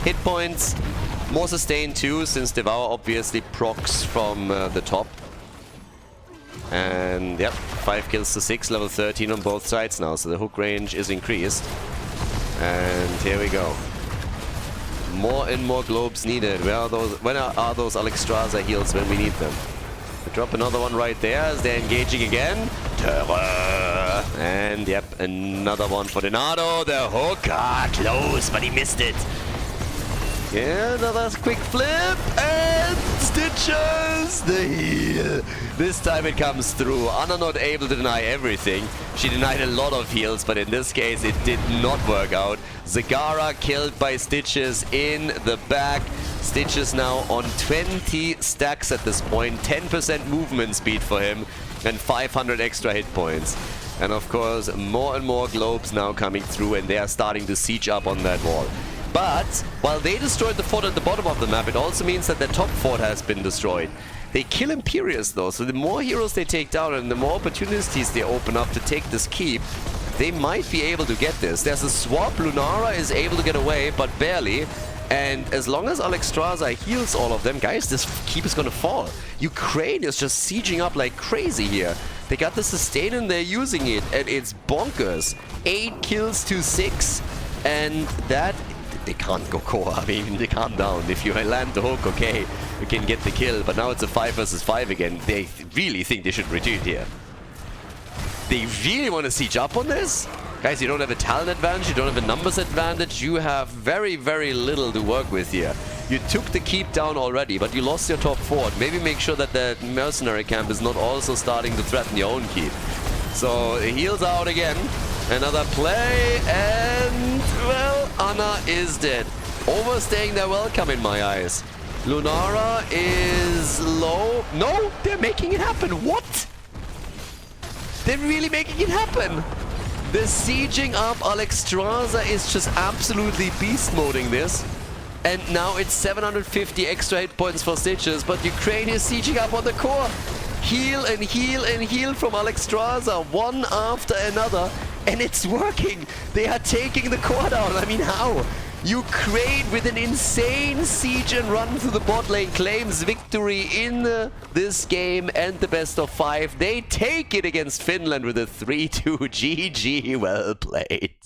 hit points, more sustain too, since Devour obviously procs from the top. And yep, 5 kills to 6, level 13 on both sides now, so the hook range is increased. And here we go. More and more globes needed. Where are those? When are those Alexstrasza heals when we need them? We drop another one right there as they're engaging again. Terror! And yep, another one for Denado. The hook, close, but he missed it. Yeah, another quick flip, and Stitches, the heal. This time it comes through. Anna not able to deny everything. She denied a lot of heals, but in this case it did not work out. Zagara killed by Stitches in the back. Stitches now on 20 stacks at this point, 10% movement speed for him, and 500 extra hit points. And of course, more and more globes now coming through, and they are starting to siege up on that wall. But while they destroyed the fort at the bottom of the map, it also means that the top fort has been destroyed. They kill Imperius though, so the more heroes they take down and the more opportunities they open up to take this keep, they might be able to get this. There's a swap, Lunara is able to get away, but barely. And as long as Alexstrasza heals all of them, guys, this keep is gonna fall. Ukraine is just sieging up like crazy here. They got the sustain and they're using it, and it's bonkers. 8 kills to 6, and that... they can't go core. I mean, they calm down. If you land the hook, okay, you can get the kill, but now it's a 5 versus 5 again. They really think they should retreat here. They really want to siege up on this? Guys, you don't have a talent advantage, you don't have a numbers advantage, you have very, very little to work with here. You took the keep down already, but you lost your top fort. Maybe make sure that the mercenary camp is not also starting to threaten your own keep. So, heals out again. Another play, and, well, Anna is dead. Overstaying their welcome in my eyes. Lunara is low. No, they're making it happen. What? They're really making it happen. The sieging up Alexstrasza is just absolutely beast-moding this. And now it's 750 extra hit points for Stitches, but Ukraine is sieging up on the core. Heal and heal and heal from Alexstrasza, one after another. And it's working. They are taking the core down. I mean, how? Ukraine with an insane siege and run through the bot lane claims victory in this game and the best of 5. They take it against Finland with a 3-2 GG. Well played.